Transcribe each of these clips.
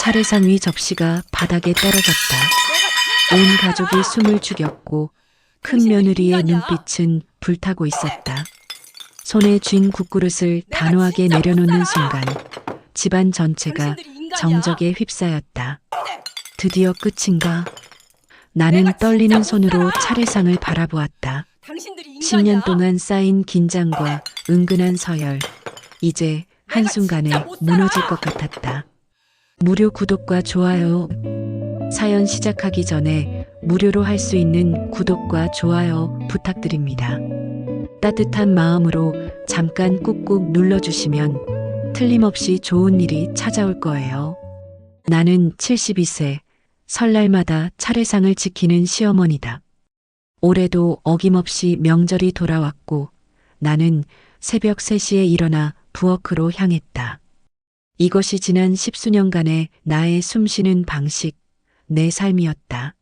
차례상 위 접시가 바닥에 떨어졌다. 온 가족이 숨을 죽였고 큰 며느리의 눈빛은 불타고 있었다. 손에 쥔 국그릇을 단호하게 내려놓는 순간 집안 전체가 정적에 휩싸였다. 드디어 끝인가? 나는 떨리는 손으로 차례상을 바라보았다. 10년 동안 쌓인 긴장과 은근한 서열, 이제 한순간에 무너질 것 같았다. 무료 구독과 좋아요. 사연 시작하기 전에 무료로 할 수 있는 구독과 좋아요 부탁드립니다. 따뜻한 마음으로 잠깐 꾹꾹 눌러주시면 틀림없이 좋은 일이 찾아올 거예요. 나는 72세, 설날마다 차례상을 지키는 시어머니다. 올해도 어김없이 명절이 돌아왔고 나는 새벽 3시에 일어나 부엌으로 향했다. 이것이 지난 10수년간의 나의 숨쉬는 방식, 내 삶이었다.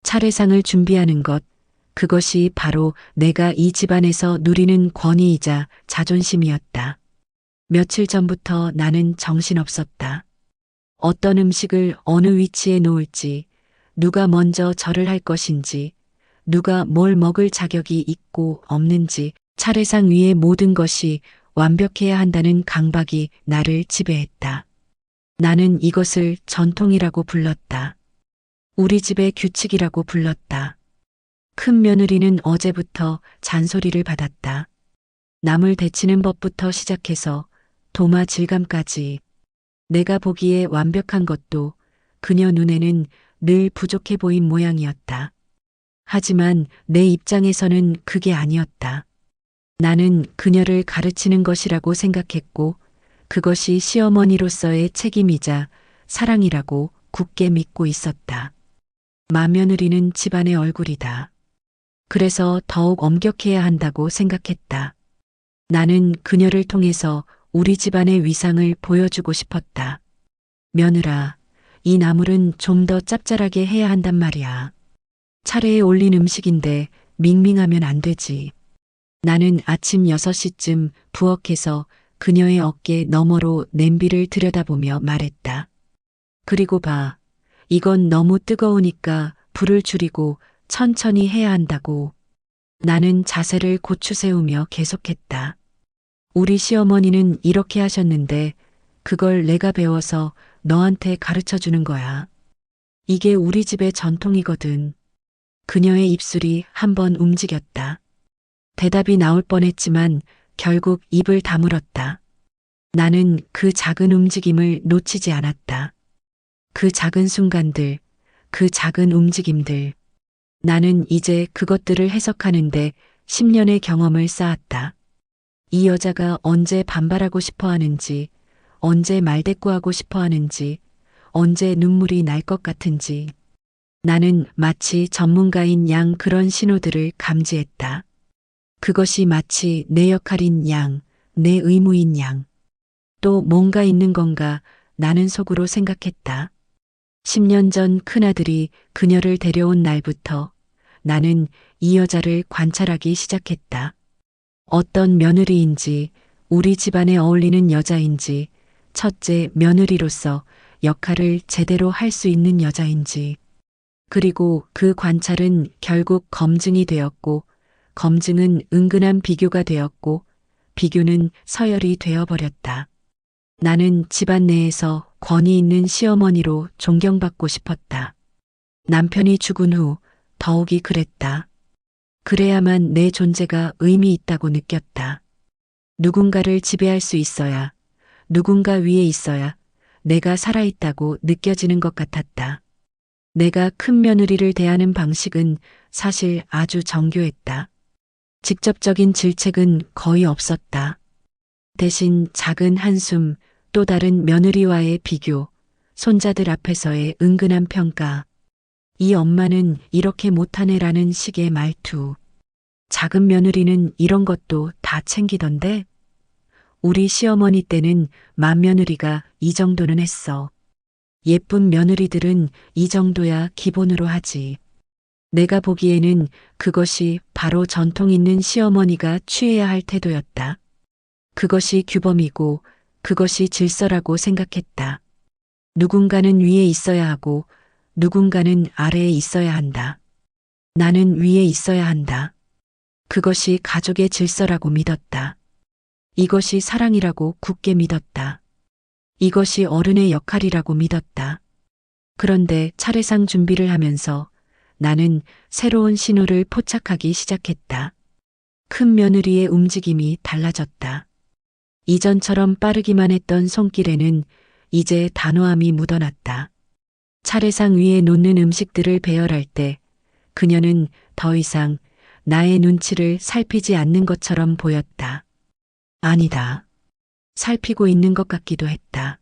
차례상을 준비하는 것, 그것이 바로 내가 이 집안에서 누리는 권위이자 자존심이었다. 며칠 전부터 나는 정신없었다. 어떤 음식을 어느 위치에 놓을지, 누가 먼저 절을 할 것인지, 누가 뭘 먹을 자격이 있고 없는지, 차례상 위의 모든 것이 완벽해야 한다는 강박이 나를 지배했다. 나는 이것을 전통이라고 불렀다. 우리 집의 규칙이라고 불렀다. 큰 며느리는 어제부터 잔소리를 받았다. 남을 데치는 법부터 시작해서 도마 질감까지. 내가 보기에 완벽한 것도 그녀 눈에는 늘 부족해 보인 모양이었다. 하지만 내 입장에서는 그게 아니었다. 나는 그녀를 가르치는 것이라고 생각했고 그것이 시어머니로서의 책임이자 사랑이라고 굳게 믿고 있었다. 맏며느리는 집안의 얼굴이다. 그래서 더욱 엄격해야 한다고 생각했다. 나는 그녀를 통해서 우리 집안의 위상을 보여주고 싶었다. 며느라, 이 나물은 좀 더 짭짤하게 해야 한단 말이야. 차례에 올린 음식인데 밍밍하면 안 되지. 나는 아침 6시쯤 부엌에서 그녀의 어깨 너머로 냄비를 들여다보며 말했다. 그리고 봐. 이건 너무 뜨거우니까 불을 줄이고 천천히 해야 한다고. 나는 자세를 고추 세우며 계속했다. 우리 시어머니는 이렇게 하셨는데 그걸 내가 배워서 너한테 가르쳐 주는 거야. 이게 우리 집의 전통이거든. 그녀의 입술이 한번 움직였다. 대답이 나올 뻔했지만 결국 입을 다물었다. 나는 그 작은 움직임을 놓치지 않았다. 그 작은 순간들, 그 작은 움직임들. 나는 이제 그것들을 해석하는데 10년의 경험을 쌓았다. 이 여자가 언제 반발하고 싶어 하는지, 언제 말대꾸하고 싶어 하는지, 언제 눈물이 날 것 같은지. 나는 마치 전문가인 양 그런 신호들을 감지했다. 그것이 마치 내 역할인 양, 내 의무인 양. 또 뭔가 있는 건가 나는 속으로 생각했다. 10년 전 큰아들이 그녀를 데려온 날부터 나는 이 여자를 관찰하기 시작했다. 어떤 며느리인지, 우리 집안에 어울리는 여자인지, 첫째 며느리로서 역할을 제대로 할 수 있는 여자인지. 그리고 그 관찰은 결국 검증이 되었고, 검증은 은근한 비교가 되었고, 비교는 서열이 되어버렸다. 나는 집안 내에서 권위 있는 시어머니로 존경받고 싶었다. 남편이 죽은 후 더욱이 그랬다. 그래야만 내 존재가 의미 있다고 느꼈다. 누군가를 지배할 수 있어야, 누군가 위에 있어야 내가 살아있다고 느껴지는 것 같았다. 내가 큰 며느리를 대하는 방식은 사실 아주 정교했다. 직접적인 질책은 거의 없었다. 대신 작은 한숨, 또 다른 며느리와의 비교, 손자들 앞에서의 은근한 평가. 이 엄마는 이렇게 못하네라는 식의 말투. 작은 며느리는 이런 것도 다 챙기던데? 우리 시어머니 때는 맏며느리가 이 정도는 했어. 예쁜 며느리들은 이 정도야 기본으로 하지. 내가 보기에는 그것이 바로 전통 있는 시어머니가 취해야 할 태도였다. 그것이 규범이고 그것이 질서라고 생각했다. 누군가는 위에 있어야 하고 누군가는 아래에 있어야 한다. 나는 위에 있어야 한다. 그것이 가족의 질서라고 믿었다. 이것이 사랑이라고 굳게 믿었다. 이것이 어른의 역할이라고 믿었다. 그런데 차례상 준비를 하면서 나는 새로운 신호를 포착하기 시작했다. 큰 며느리의 움직임이 달라졌다. 이전처럼 빠르기만 했던 손길에는 이제 단호함이 묻어났다. 차례상 위에 놓는 음식들을 배열할 때 그녀는 더 이상 나의 눈치를 살피지 않는 것처럼 보였다. 아니다. 살피고 있는 것 같기도 했다.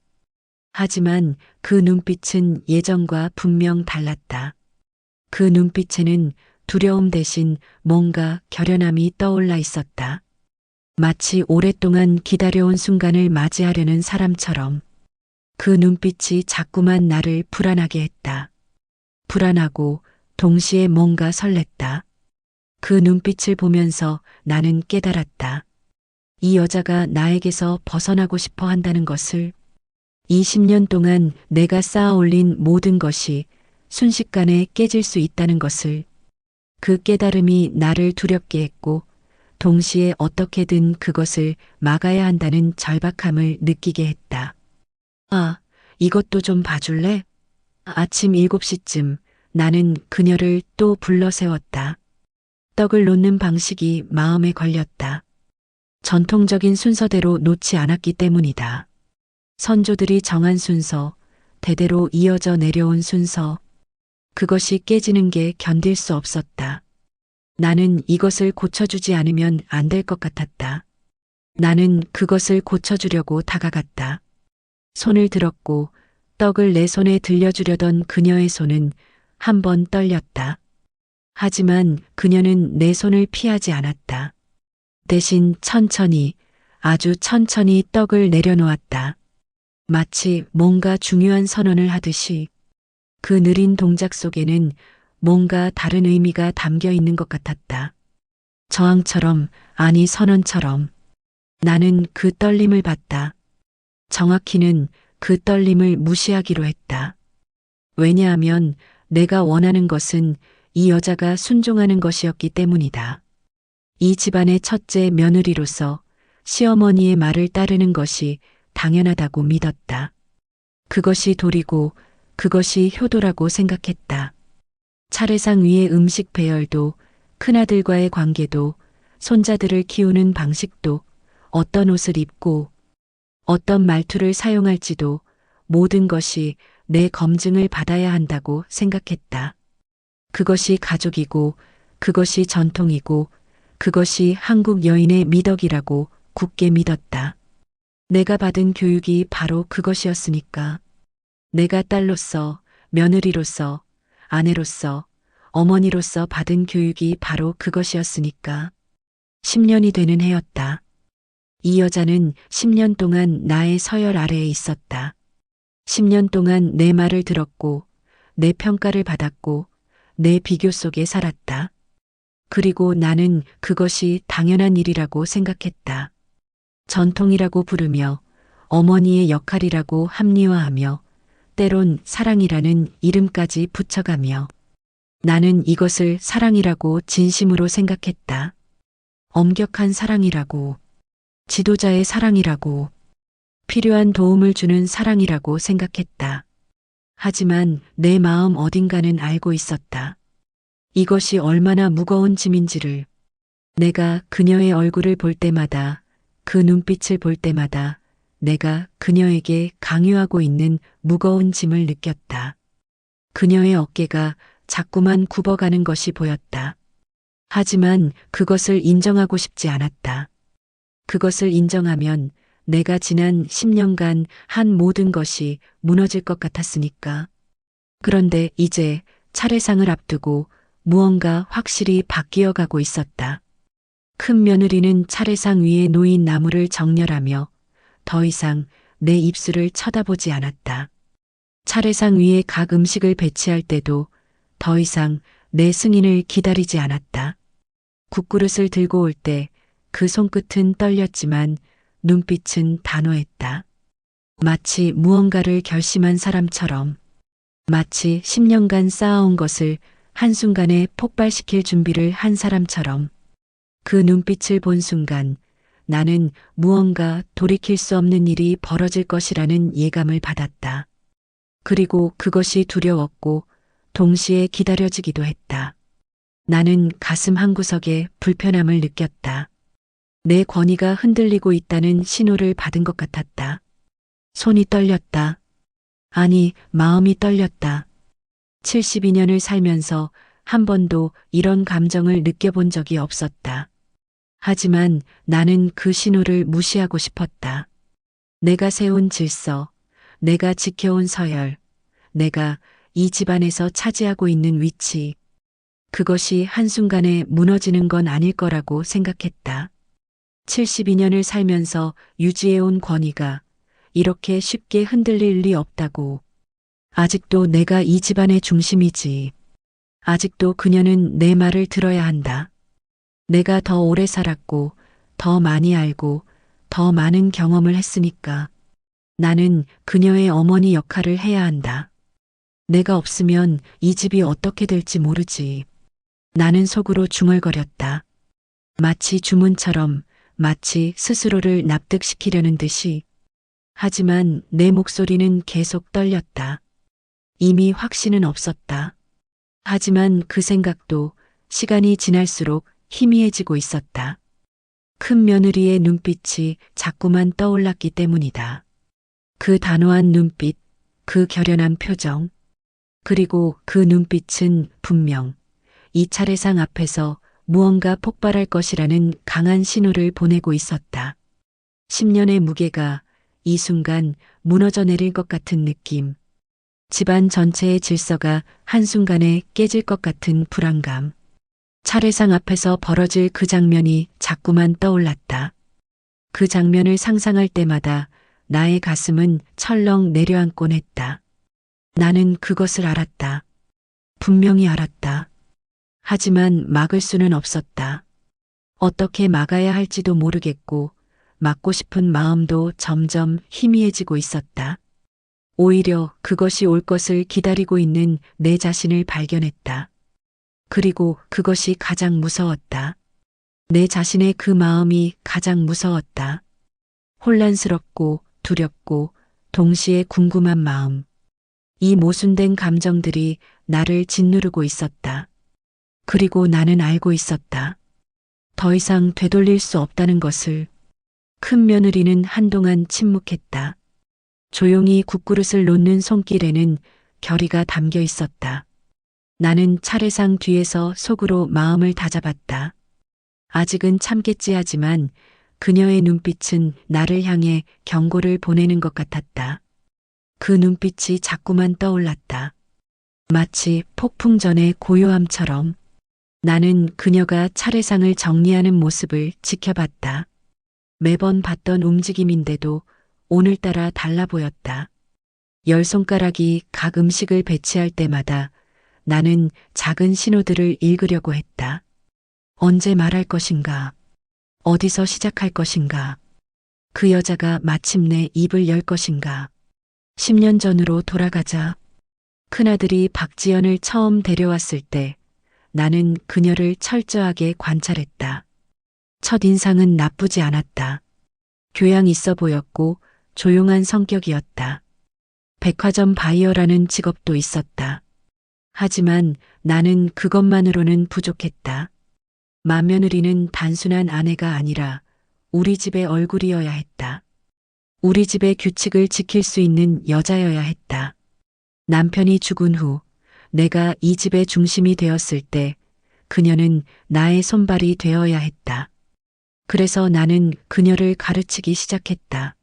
하지만 그 눈빛은 예전과 분명 달랐다. 그 눈빛에는 두려움 대신 뭔가 결연함이 떠올라 있었다. 마치 오랫동안 기다려온 순간을 맞이하려는 사람처럼 그 눈빛이 자꾸만 나를 불안하게 했다. 불안하고 동시에 뭔가 설렜다. 그 눈빛을 보면서 나는 깨달았다. 이 여자가 나에게서 벗어나고 싶어 한다는 것을, 20년 동안 내가 쌓아 올린 모든 것이 순식간에 깨질 수 있다는 것을. 그 깨달음이 나를 두렵게 했고 동시에 어떻게든 그것을 막아야 한다는 절박함을 느끼게 했다. 아, 이것도 좀 봐줄래? 아침 7시쯤 나는 그녀를 또 불러 세웠다. 떡을 놓는 방식이 마음에 걸렸다. 전통적인 순서대로 놓지 않았기 때문이다. 선조들이 정한 순서, 대대로 이어져 내려온 순서. 그것이 깨지는 게 견딜 수 없었다. 나는 이것을 고쳐주지 않으면 안 될 것 같았다. 나는 그것을 고쳐주려고 다가갔다. 손을 들었고 떡을 내 손에 들려주려던 그녀의 손은 한 번 떨렸다. 하지만 그녀는 내 손을 피하지 않았다. 대신 천천히, 아주 천천히 떡을 내려놓았다. 마치 뭔가 중요한 선언을 하듯이. 그 느린 동작 속에는 뭔가 다른 의미가 담겨 있는 것 같았다. 저항처럼, 아니 선언처럼. 나는 그 떨림을 봤다. 정확히는 그 떨림을 무시하기로 했다. 왜냐하면 내가 원하는 것은 이 여자가 순종하는 것이었기 때문이다. 이 집안의 첫째 며느리로서 시어머니의 말을 따르는 것이 당연하다고 믿었다. 그것이 도리고 그것이 효도라고 생각했다. 차례상 위의 음식 배열도, 큰아들과의 관계도, 손자들을 키우는 방식도, 어떤 옷을 입고 어떤 말투를 사용할지도 모든 것이 내 검증을 받아야 한다고 생각했다. 그것이 가족이고 그것이 전통이고 그것이 한국 여인의 미덕이라고 굳게 믿었다. 내가 받은 교육이 바로 그것이었으니까. 내가 딸로서, 며느리로서, 아내로서, 어머니로서 받은 교육이 바로 그것이었으니까. 10년이 되는 해였다. 이 여자는 10년 동안 나의 서열 아래에 있었다. 10년 동안 내 말을 들었고, 내 평가를 받았고, 내 비교 속에 살았다. 그리고 나는 그것이 당연한 일이라고 생각했다. 전통이라고 부르며, 어머니의 역할이라고 합리화하며, 때론 사랑이라는 이름까지 붙여가며 나는 이것을 사랑이라고 진심으로 생각했다. 엄격한 사랑이라고, 지도자의 사랑이라고, 필요한 도움을 주는 사랑이라고 생각했다. 하지만 내 마음 어딘가는 알고 있었다. 이것이 얼마나 무거운 짐인지를. 내가 그녀의 얼굴을 볼 때마다, 그 눈빛을 볼 때마다 내가 그녀에게 강요하고 있는 무거운 짐을 느꼈다. 그녀의 어깨가 자꾸만 굽어가는 것이 보였다. 하지만 그것을 인정하고 싶지 않았다. 그것을 인정하면 내가 지난 10년간 한 모든 것이 무너질 것 같았으니까. 그런데 이제 차례상을 앞두고 무언가 확실히 바뀌어 가고 있었다. 큰 며느리는 차례상 위에 놓인 나물을 정렬하며 더 이상 내 입술을 쳐다보지 않았다. 차례상 위에 각 음식을 배치할 때도 더 이상 내 승인을 기다리지 않았다. 국그릇을 들고 올 때 그 손끝은 떨렸지만 눈빛은 단호했다. 마치 무언가를 결심한 사람처럼, 마치 10년간 쌓아온 것을 한순간에 폭발시킬 준비를 한 사람처럼. 그 눈빛을 본 순간 나는 무언가 돌이킬 수 없는 일이 벌어질 것이라는 예감을 받았다. 그리고 그것이 두려웠고 동시에 기다려지기도 했다. 나는 가슴 한구석에 불편함을 느꼈다. 내 권위가 흔들리고 있다는 신호를 받은 것 같았다. 손이 떨렸다. 아니, 마음이 떨렸다. 72년을 살면서 한 번도 이런 감정을 느껴본 적이 없었다. 하지만 나는 그 신호를 무시하고 싶었다. 내가 세운 질서, 내가 지켜온 서열, 내가 이 집안에서 차지하고 있는 위치, 그것이 한순간에 무너지는 건 아닐 거라고 생각했다. 72년을 살면서 유지해온 권위가 이렇게 쉽게 흔들릴 리 없다고. 아직도 내가 이 집안의 중심이지. 아직도 그녀는 내 말을 들어야 한다. 내가 더 오래 살았고, 더 많이 알고, 더 많은 경험을 했으니까. 나는 그녀의 어머니 역할을 해야 한다. 내가 없으면 이 집이 어떻게 될지 모르지. 나는 속으로 중얼거렸다. 마치 주문처럼, 마치 스스로를 납득시키려는 듯이. 하지만 내 목소리는 계속 떨렸다. 이미 확신은 없었다. 하지만 그 생각도 시간이 지날수록 희미해지고 있었다. 큰 며느리의 눈빛이 자꾸만 떠올랐기 때문이다. 그 단호한 눈빛, 그 결연한 표정, 그리고 그 눈빛은 분명 이 차례상 앞에서 무언가 폭발할 것이라는 강한 신호를 보내고 있었다. 10년의 무게가 이 순간 무너져 내릴 것 같은 느낌. 집안 전체의 질서가 한순간에 깨질 것 같은 불안감. 차례상 앞에서 벌어질 그 장면이 자꾸만 떠올랐다. 그 장면을 상상할 때마다 나의 가슴은 철렁 내려앉곤 했다. 나는 그것을 알았다. 분명히 알았다. 하지만 막을 수는 없었다. 어떻게 막아야 할지도 모르겠고 막고 싶은 마음도 점점 희미해지고 있었다. 오히려 그것이 올 것을 기다리고 있는 내 자신을 발견했다. 그리고 그것이 가장 무서웠다. 내 자신의 그 마음이 가장 무서웠다. 혼란스럽고 두렵고 동시에 궁금한 마음. 이 모순된 감정들이 나를 짓누르고 있었다. 그리고 나는 알고 있었다. 더 이상 되돌릴 수 없다는 것을. 큰 며느리는 한동안 침묵했다. 조용히 국그릇을 놓는 손길에는 결의가 담겨 있었다. 나는 차례상 뒤에서 속으로 마음을 다잡았다. 아직은 참겠지 하지만 그녀의 눈빛은 나를 향해 경고를 보내는 것 같았다. 그 눈빛이 자꾸만 떠올랐다. 마치 폭풍 전의 고요함처럼. 나는 그녀가 차례상을 정리하는 모습을 지켜봤다. 매번 봤던 움직임인데도 오늘따라 달라 보였다. 10손가락이 각 음식을 배치할 때마다 나는 작은 신호들을 읽으려고 했다. 언제 말할 것인가? 어디서 시작할 것인가? 그 여자가 마침내 입을 열 것인가? 10년 전으로 돌아가자. 큰아들이 박지연을 처음 데려왔을 때 나는 그녀를 철저하게 관찰했다. 첫인상은 나쁘지 않았다. 교양 있어 보였고 조용한 성격이었다. 백화점 바이어라는 직업도 있었다. 하지만 나는 그것만으로는 부족했다. 맏며느리는 단순한 아내가 아니라 우리 집의 얼굴이어야 했다. 우리 집의 규칙을 지킬 수 있는 여자여야 했다. 남편이 죽은 후 내가 이 집의 중심이 되었을 때 그녀는 나의 손발이 되어야 했다. 그래서 나는 그녀를 가르치기 시작했다.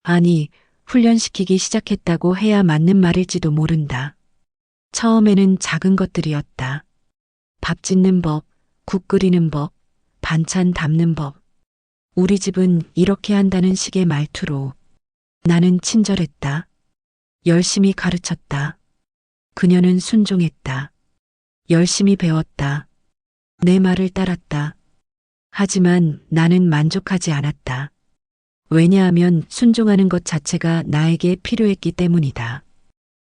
아니, 훈련시키기 시작했다고 해야 맞는 말일지도 모른다. 처음에는 작은 것들이었다. 밥 짓는 법, 국 끓이는 법, 반찬 담는 법. 우리 집은 이렇게 한다는 식의 말투로. 나는 친절했다. 열심히 가르쳤다. 그녀는 순종했다. 열심히 배웠다. 내 말을 따랐다. 하지만 나는 만족하지 않았다. 왜냐하면 순종하는 것 자체가 나에게 필요했기 때문이다.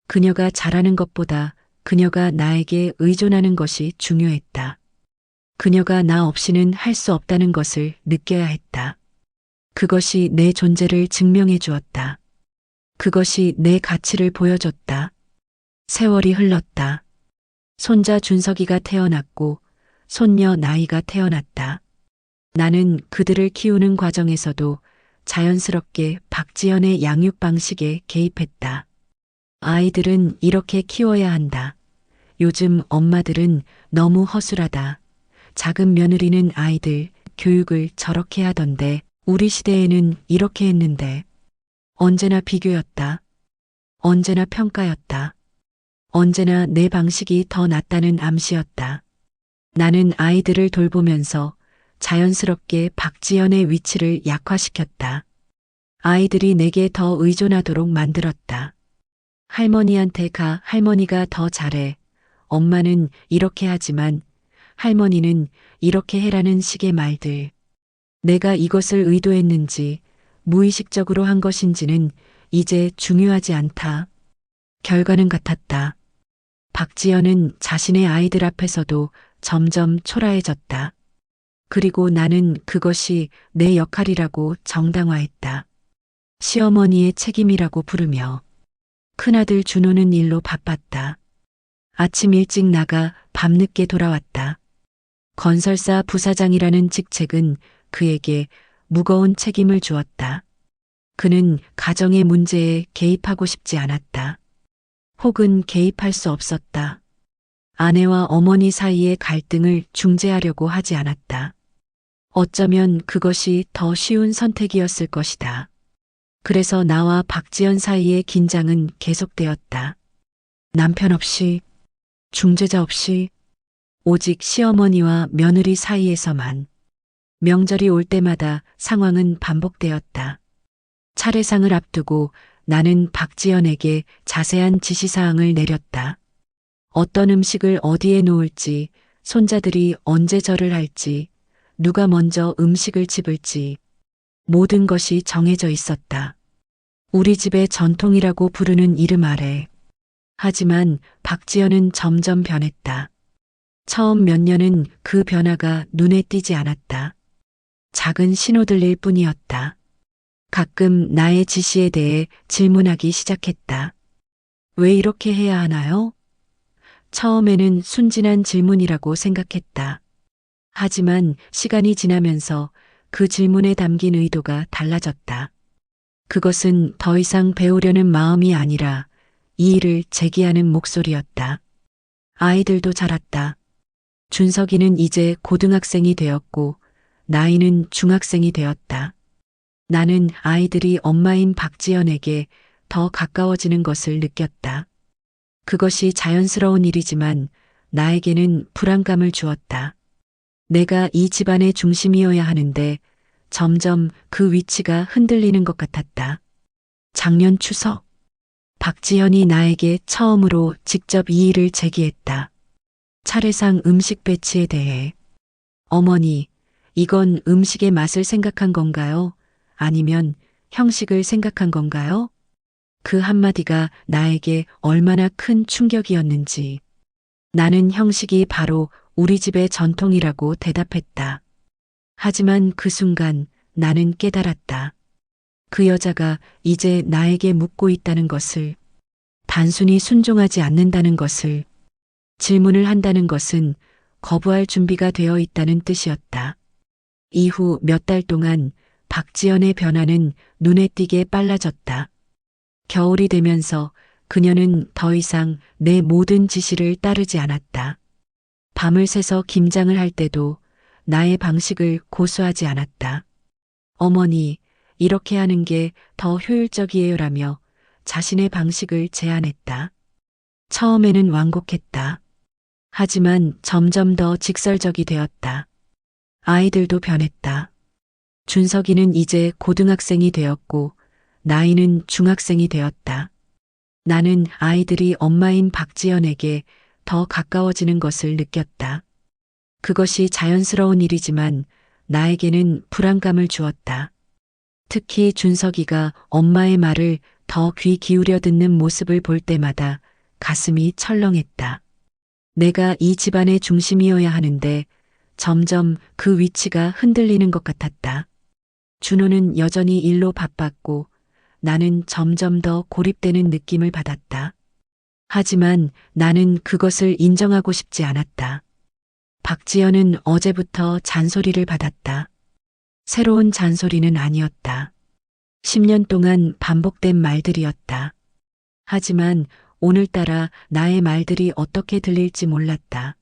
그녀가 잘하는 것보다 그녀가 나에게 의존하는 것이 중요했다. 그녀가 나 없이는 할 수 없다는 것을 느껴야 했다. 그것이 내 존재를 증명해 주었다. 그것이 내 가치를 보여줬다. 세월이 흘렀다. 손자 준석이가 태어났고 손녀 나이가 태어났다. 나는 그들을 키우는 과정에서도 자연스럽게 박지연의 양육 방식에 개입했다. 아이들은 이렇게 키워야 한다. 요즘 엄마들은 너무 허술하다. 작은 며느리는 아이들 교육을 저렇게 하던데 우리 시대에는 이렇게 했는데. 언제나 비교였다. 언제나 평가였다. 언제나 내 방식이 더 낫다는 암시였다. 나는 아이들을 돌보면서 자연스럽게 박지연의 위치를 약화시켰다. 아이들이 내게 더 의존하도록 만들었다. 할머니한테 가, 할머니가 더 잘해. 엄마는 이렇게 하지만 할머니는 이렇게 해라는 식의 말들. 내가 이것을 의도했는지 무의식적으로 한 것인지는 이제 중요하지 않다. 결과는 같았다. 박지연은 자신의 아이들 앞에서도 점점 초라해졌다. 그리고 나는 그것이 내 역할이라고 정당화했다. 시어머니의 책임이라고 부르며. 큰아들 준호는 일로 바빴다. 아침 일찍 나가 밤늦게 돌아왔다. 건설사 부사장이라는 직책은 그에게 무거운 책임을 주었다. 그는 가정의 문제에 개입하고 싶지 않았다. 혹은 개입할 수 없었다. 아내와 어머니 사이의 갈등을 중재하려고 하지 않았다. 어쩌면 그것이 더 쉬운 선택이었을 것이다. 그래서 나와 박지연 사이의 긴장은 계속되었다. 남편 없이, 중재자 없이, 오직 시어머니와 며느리 사이에서만. 명절이 올 때마다 상황은 반복되었다. 차례상을 앞두고 나는 박지연에게 자세한 지시사항을 내렸다. 어떤 음식을 어디에 놓을지, 손자들이 언제 절을 할지, 누가 먼저 음식을 집을지, 모든 것이 정해져 있었다. 우리 집의 전통이라고 부르는 이름 아래. 하지만 박지연은 점점 변했다. 처음 몇 년은 그 변화가 눈에 띄지 않았다. 작은 신호들일 뿐이었다. 가끔 나의 지시에 대해 질문하기 시작했다. 왜 이렇게 해야 하나요? 처음에는 순진한 질문이라고 생각했다. 하지만 시간이 지나면서 그 질문에 담긴 의도가 달라졌다. 그것은 더 이상 배우려는 마음이 아니라 이의를 제기하는 목소리였다. 아이들도 자랐다. 준석이는 이제 고등학생이 되었고 나이는 중학생이 되었다. 나는 아이들이 엄마인 박지연에게 더 가까워지는 것을 느꼈다. 그것이 자연스러운 일이지만 나에게는 불안감을 주었다. 내가 이 집안의 중심이어야 하는데 점점 그 위치가 흔들리는 것 같았다. 작년 추석, 박지연이 나에게 처음으로 직접 이의를 제기했다. 차례상 음식 배치에 대해. 어머니, 이건 음식의 맛을 생각한 건가요? 아니면 형식을 생각한 건가요? 그 한마디가 나에게 얼마나 큰 충격이었는지. 나는 형식이 바로 우리 집의 전통이라고 대답했다. 하지만 그 순간 나는 깨달았다. 그 여자가 이제 나에게 묻고 있다는 것을, 단순히 순종하지 않는다는 것을, 질문을 한다는 것은 거부할 준비가 되어 있다는 뜻이었다. 이후 몇 달 동안 박지연의 변화는 눈에 띄게 빨라졌다. 겨울이 되면서 그녀는 더 이상 내 모든 지시를 따르지 않았다. 밤을 새서 김장을 할 때도 나의 방식을 고수하지 않았다. 어머니, 이렇게 하는 게 더 효율적이에요라며 자신의 방식을 제안했다. 처음에는 완곡했다. 하지만 점점 더 직설적이 되었다. 아이들도 변했다. 준석이는 이제 고등학생이 되었고 나이는 중학생이 되었다. 나는 아이들이 엄마인 박지연에게 더 가까워지는 것을 느꼈다. 그것이 자연스러운 일이지만 나에게는 불안감을 주었다. 특히 준석이가 엄마의 말을 더 귀 기울여 듣는 모습을 볼 때마다 가슴이 철렁했다. 내가 이 집안의 중심이어야 하는데 점점 그 위치가 흔들리는 것 같았다. 준호는 여전히 일로 바빴고 나는 점점 더 고립되는 느낌을 받았다. 하지만 나는 그것을 인정하고 싶지 않았다. 박지연은 어제부터 잔소리를 받았다. 새로운 잔소리는 아니었다. 10년 동안 반복된 말들이었다. 하지만 오늘따라 나의 말들이 어떻게 들릴지 몰랐다.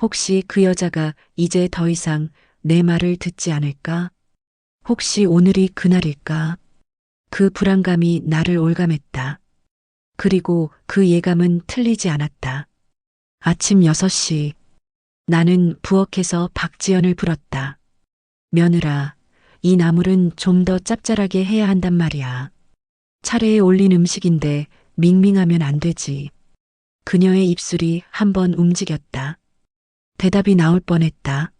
혹시 그 여자가 이제 더 이상 내 말을 듣지 않을까? 혹시 오늘이 그날일까? 그 불안감이 나를 올감했다. 그리고 그 예감은 틀리지 않았다. 아침 6시 나는 부엌에서 박지연을 불렀다. 며느라, 이 나물은 좀 더 짭짤하게 해야 한단 말이야. 차례에 올린 음식인데 밍밍하면 안 되지. 그녀의 입술이 한번 움직였다. 대답이 나올 뻔했다.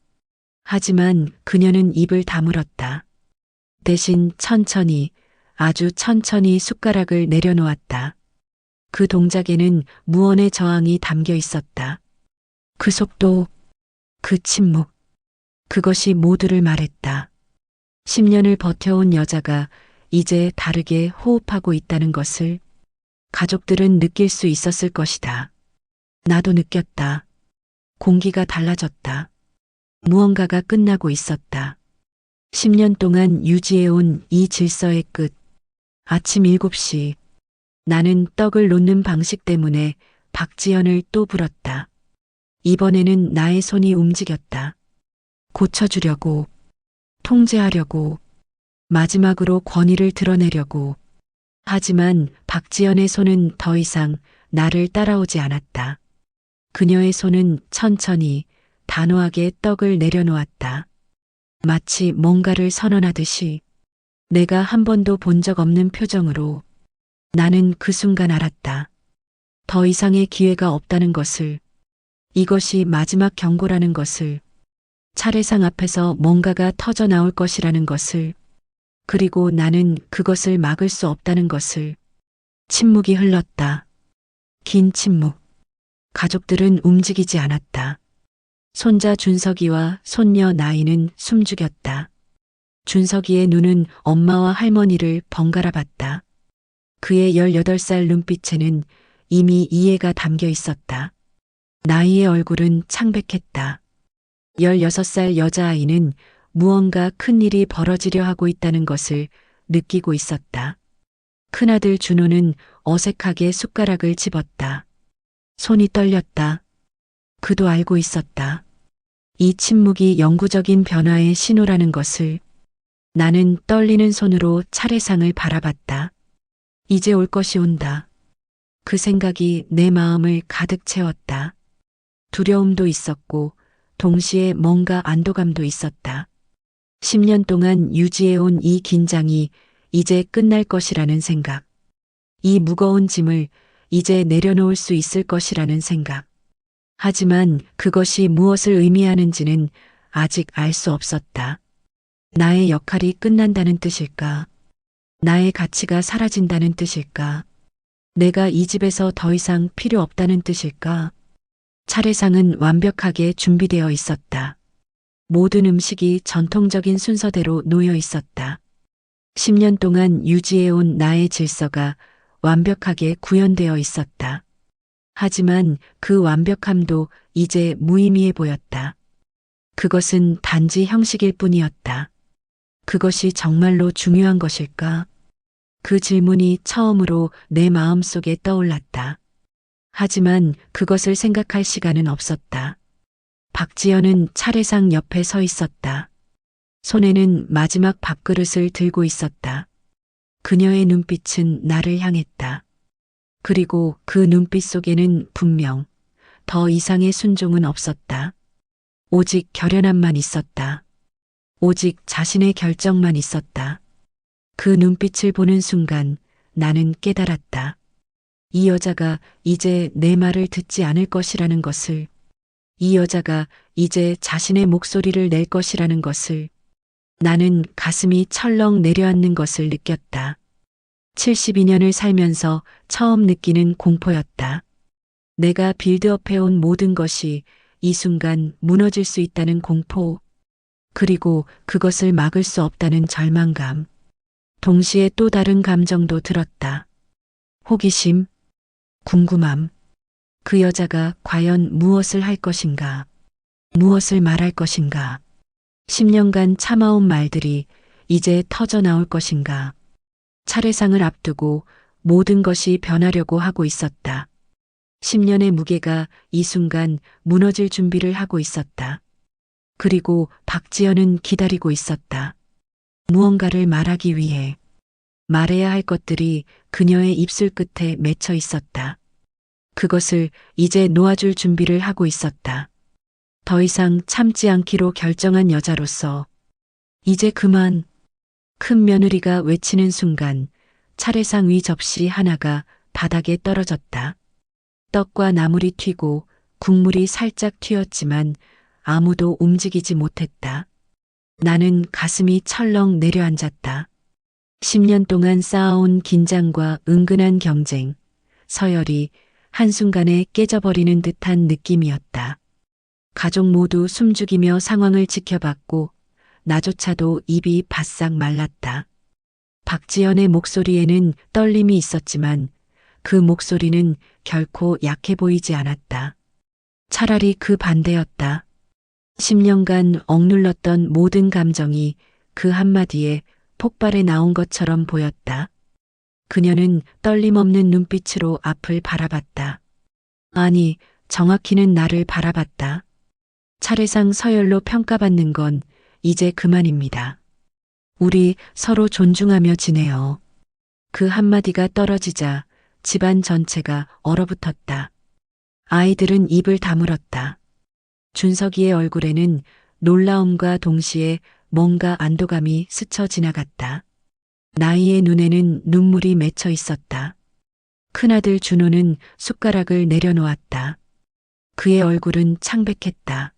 하지만 그녀는 입을 다물었다. 대신 천천히, 아주 천천히 숟가락을 내려놓았다. 그 동작에는 무언의 저항이 담겨 있었다. 그 속도, 그 침묵, 그것이 모두를 말했다. 10년을 버텨온 여자가 이제 다르게 호흡하고 있다는 것을 가족들은 느낄 수 있었을 것이다. 나도 느꼈다. 공기가 달라졌다. 무언가가 끝나고 있었다. 10년 동안 유지해온 이 질서의 끝. 아침 7시. 나는 떡을 놓는 방식 때문에 박지연을 또 불렀다. 이번에는 나의 손이 움직였다. 고쳐주려고, 통제하려고, 마지막으로 권위를 드러내려고. 하지만 박지연의 손은 더 이상 나를 따라오지 않았다. 그녀의 손은 천천히, 단호하게 떡을 내려놓았다. 마치 뭔가를 선언하듯이 내가 한 번도 본 적 없는 표정으로. 나는 그 순간 알았다. 더 이상의 기회가 없다는 것을, 이것이 마지막 경고라는 것을, 차례상 앞에서 뭔가가 터져 나올 것이라는 것을, 그리고 나는 그것을 막을 수 없다는 것을. 침묵이 흘렀다. 긴 침묵. 가족들은 움직이지 않았다. 손자 준석이와 손녀 나이는 숨죽였다. 준석이의 눈은 엄마와 할머니를 번갈아 봤다. 그의 18살 눈빛에는 이미 이해가 담겨 있었다. 나이의 얼굴은 창백했다. 16살 여자아이는 무언가 큰일이 벌어지려 하고 있다는 것을 느끼고 있었다. 큰아들 준호는 어색하게 숟가락을 집었다. 손이 떨렸다. 그도 알고 있었다. 이 침묵이 영구적인 변화의 신호라는 것을. 나는 떨리는 손으로 차례상을 바라봤다. 이제 올 것이 온다. 그 생각이 내 마음을 가득 채웠다. 두려움도 있었고 동시에 뭔가 안도감도 있었다. 10년 동안 유지해온 이 긴장이 이제 끝날 것이라는 생각. 이 무거운 짐을 이제 내려놓을 수 있을 것이라는 생각. 하지만 그것이 무엇을 의미하는지는 아직 알 수 없었다. 나의 역할이 끝난다는 뜻일까? 나의 가치가 사라진다는 뜻일까? 내가 이 집에서 더 이상 필요 없다는 뜻일까? 차례상은 완벽하게 준비되어 있었다. 모든 음식이 전통적인 순서대로 놓여 있었다. 10년 동안 유지해온 나의 질서가 완벽하게 구현되어 있었다. 하지만 그 완벽함도 이제 무의미해 보였다. 그것은 단지 형식일 뿐이었다. 그것이 정말로 중요한 것일까? 그 질문이 처음으로 내 마음속에 떠올랐다. 하지만 그것을 생각할 시간은 없었다. 박지연은 차례상 옆에 서 있었다. 손에는 마지막 밥그릇을 들고 있었다. 그녀의 눈빛은 나를 향했다. 그리고 그 눈빛 속에는 분명 더 이상의 순종은 없었다. 오직 결연함만 있었다. 오직 자신의 결정만 있었다. 그 눈빛을 보는 순간 나는 깨달았다. 이 여자가 이제 내 말을 듣지 않을 것이라는 것을. 이 여자가 이제 자신의 목소리를 낼 것이라는 것을. 나는 가슴이 철렁 내려앉는 것을 느꼈다. 72년을 살면서 처음 느끼는 공포였다. 내가 빌드업해온 모든 것이 이 순간 무너질 수 있다는 공포, 그리고 그것을 막을 수 없다는 절망감. 동시에 또 다른 감정도 들었다. 호기심, 궁금함. 그 여자가 과연 무엇을 할 것인가? 무엇을 말할 것인가? 10년간 참아온 말들이 이제 터져 나올 것인가? 차례상을 앞두고 모든 것이 변하려고 하고 있었다. 10년의 무게가 이 순간 무너질 준비를 하고 있었다. 그리고 박지연은 기다리고 있었다. 무언가를 말하기 위해 말해야 할 것들이 그녀의 입술 끝에 맺혀 있었다. 그것을 이제 놓아줄 준비를 하고 있었다. 더 이상 참지 않기로 결정한 여자로서 이제 그만. 큰 며느리가 외치는 순간 차례상 위 접시 하나가 바닥에 떨어졌다. 떡과 나물이 튀고 국물이 살짝 튀었지만 아무도 움직이지 못했다. 나는 가슴이 철렁 내려앉았다. 10년 동안 쌓아온 긴장과 은근한 경쟁, 서열이 한순간에 깨져버리는 듯한 느낌이었다. 가족 모두 숨죽이며 상황을 지켜봤고 나조차도 입이 바싹 말랐다. 박지연의 목소리에는 떨림이 있었지만 그 목소리는 결코 약해 보이지 않았다. 차라리 그 반대였다. 10년간 억눌렀던 모든 감정이 그 한마디에 폭발해 나온 것처럼 보였다. 그녀는 떨림 없는 눈빛으로 앞을 바라봤다. 아니, 정확히는 나를 바라봤다. 차례상 서열로 평가받는 건 이제 그만입니다. 우리 서로 존중하며 지내요. 그 한마디가 떨어지자 집안 전체가 얼어붙었다. 아이들은 입을 다물었다. 준석이의 얼굴에는 놀라움과 동시에 뭔가 안도감이 스쳐 지나갔다. 나이의 눈에는 눈물이 맺혀 있었다. 큰아들 준호는 숟가락을 내려놓았다. 그의 얼굴은 창백했다.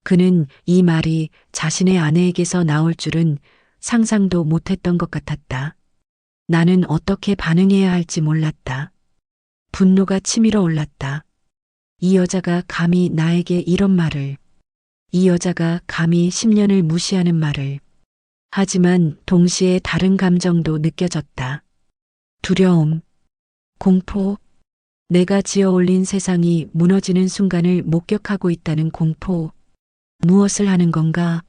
그는 이 말이 자신의 아내에게서 나올 줄은 상상도 못했던 것 같았다. 나는 어떻게 반응해야 할지 몰랐다. 분노가 치밀어 올랐다. 이 여자가 감히 나에게 이런 말을, 이 여자가 감히 10년을 무시하는 말을. 하지만 동시에 다른 감정도 느껴졌다. 두려움, 공포, 내가 지어 올린 세상이 무너지는 순간을 목격하고 있다는 공포. 무엇을 하는 건가?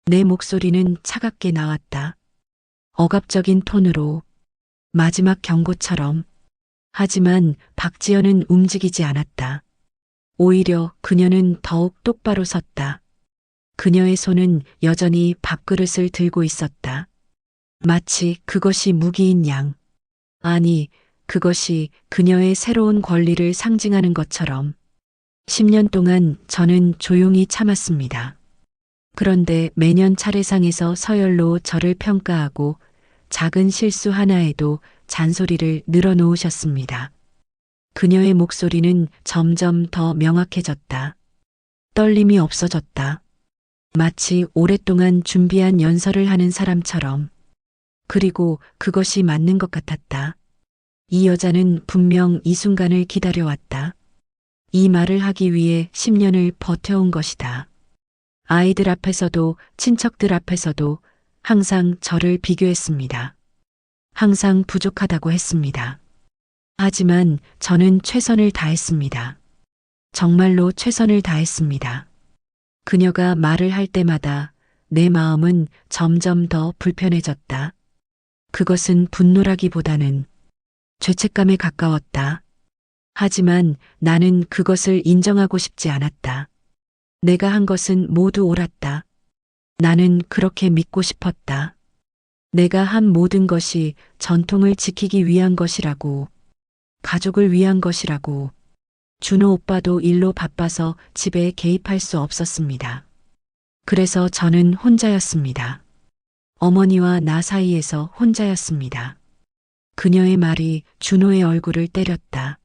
내 목소리는 차갑게 나왔다. 억압적인 톤으로, 마지막 경고처럼. 하지만 박지연은 움직이지 않았다. 오히려 그녀는 더욱 똑바로 섰다. 그녀의 손은 여전히 밥그릇을 들고 있었다. 마치 그것이 무기인 양. 아니, 그것이 그녀의 새로운 권리를 상징하는 것처럼. 10년 동안 저는 조용히 참았습니다. 그런데 매년 차례상에서 서열로 저를 평가하고 작은 실수 하나에도 잔소리를 늘어놓으셨습니다. 그녀의 목소리는 점점 더 명확해졌다. 떨림이 없어졌다. 마치 오랫동안 준비한 연설을 하는 사람처럼. 그리고 그것이 맞는 것 같았다. 이 여자는 분명 이 순간을 기다려왔다. 이 말을 하기 위해 10년을 버텨온 것이다. 아이들 앞에서도 친척들 앞에서도 항상 저를 비교했습니다. 항상 부족하다고 했습니다. 하지만 저는 최선을 다했습니다. 정말로 최선을 다했습니다. 그녀가 말을 할 때마다 내 마음은 점점 더 불편해졌다. 그것은 분노라기보다는 죄책감에 가까웠다. 하지만 나는 그것을 인정하고 싶지 않았다. 내가 한 것은 모두 옳았다. 나는 그렇게 믿고 싶었다. 내가 한 모든 것이 전통을 지키기 위한 것이라고, 가족을 위한 것이라고. 준호 오빠도 일로 바빠서 집에 개입할 수 없었습니다. 그래서 저는 혼자였습니다. 어머니와 나 사이에서 혼자였습니다. 그녀의 말이 준호의 얼굴을 때렸다.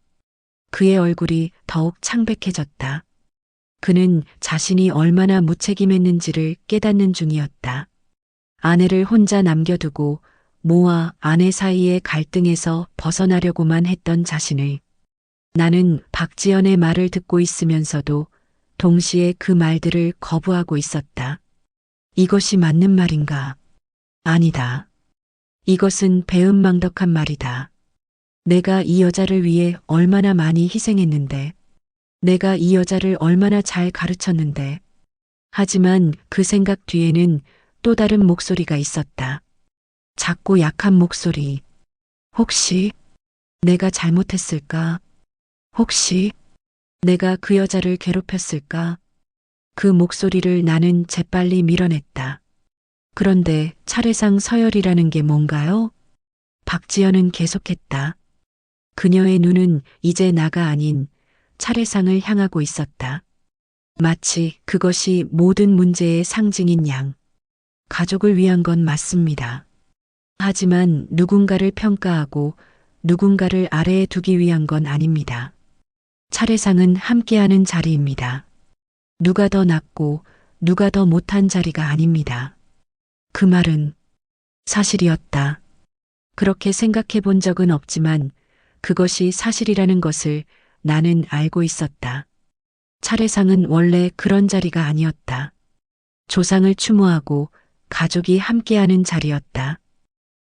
그의 얼굴이 더욱 창백해졌다. 그는 자신이 얼마나 무책임했는지를 깨닫는 중이었다. 아내를 혼자 남겨두고 모와 아내 사이의 갈등에서 벗어나려고만 했던 자신을 나는 박지연의 말을 듣고 있으면서도 동시에 그 말들을 거부하고 있었다. 이것이 맞는 말인가? 아니다. 이것은 배은망덕한 말이다. 내가 이 여자를 위해 얼마나 많이 희생했는데, 내가 이 여자를 얼마나 잘 가르쳤는데. 하지만 그 생각 뒤에는 또 다른 목소리가 있었다. 작고 약한 목소리. 혹시 내가 잘못했을까? 혹시 내가 그 여자를 괴롭혔을까? 그 목소리를 나는 재빨리 밀어냈다. 그런데 차례상 서열이라는 게 뭔가요? 박지연은 계속했다. 그녀의 눈은 이제 나가 아닌 차례상을 향하고 있었다. 마치 그것이 모든 문제의 상징인 양. 가족을 위한 건 맞습니다. 하지만 누군가를 평가하고 누군가를 아래에 두기 위한 건 아닙니다. 차례상은 함께하는 자리입니다. 누가 더 낫고 누가 더 못한 자리가 아닙니다. 그 말은 사실이었다. 그렇게 생각해 본 적은 없지만 그것이 사실이라는 것을 나는 알고 있었다. 차례상은 원래 그런 자리가 아니었다. 조상을 추모하고 가족이 함께하는 자리였다.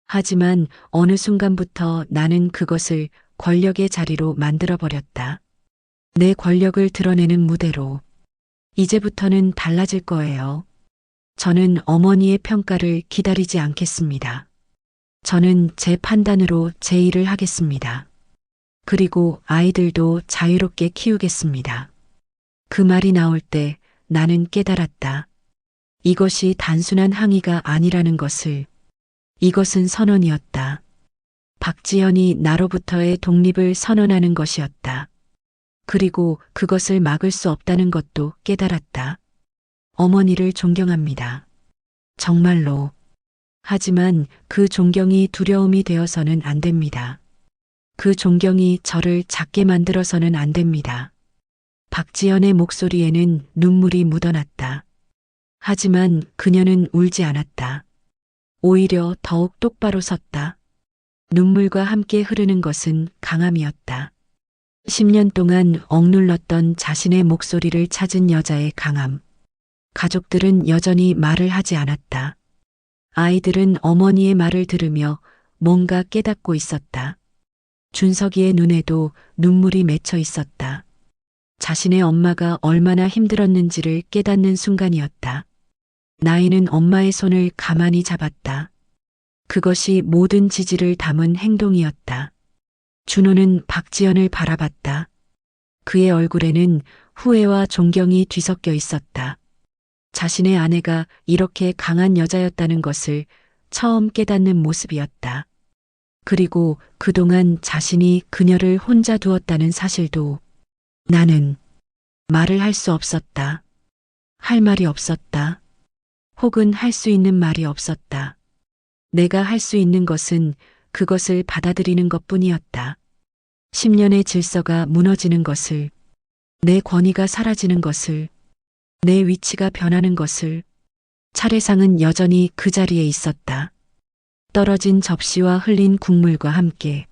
하지만 어느 순간부터 나는 그것을 권력의 자리로 만들어버렸다. 내 권력을 드러내는 무대로. 이제부터는 달라질 거예요. 저는 어머니의 평가를 기다리지 않겠습니다. 저는 제 판단으로 제 일을 하겠습니다. 그리고 아이들도 자유롭게 키우겠습니다. 그 말이 나올 때 나는 깨달았다. 이것이 단순한 항의가 아니라는 것을. 이것은 선언이었다. 박지연이 나로부터의 독립을 선언하는 것이었다. 그리고 그것을 막을 수 없다는 것도 깨달았다. 어머니를 존경합니다. 정말로. 하지만 그 존경이 두려움이 되어서는 안 됩니다. 그 존경이 저를 작게 만들어서는 안 됩니다. 박지연의 목소리에는 눈물이 묻어났다. 하지만 그녀는 울지 않았다. 오히려 더욱 똑바로 섰다. 눈물과 함께 흐르는 것은 강함이었다. 10년 동안 억눌렀던 자신의 목소리를 찾은 여자의 강함. 가족들은 여전히 말을 하지 않았다. 아이들은 어머니의 말을 들으며 뭔가 깨닫고 있었다. 준석이의 눈에도 눈물이 맺혀 있었다. 자신의 엄마가 얼마나 힘들었는지를 깨닫는 순간이었다. 나이는 엄마의 손을 가만히 잡았다. 그것이 모든 지지를 담은 행동이었다. 준호는 박지연을 바라봤다. 그의 얼굴에는 후회와 존경이 뒤섞여 있었다. 자신의 아내가 이렇게 강한 여자였다는 것을 처음 깨닫는 모습이었다. 그리고 그동안 자신이 그녀를 혼자 두었다는 사실도. 나는 말을 할 수 없었다. 할 말이 없었다. 혹은 할 수 있는 말이 없었다. 내가 할 수 있는 것은 그것을 받아들이는 것뿐이었다. 10년의 질서가 무너지는 것을, 내 권위가 사라지는 것을, 내 위치가 변하는 것을. 차례상은 여전히 그 자리에 있었다. 떨어진 접시와 흘린 국물과 함께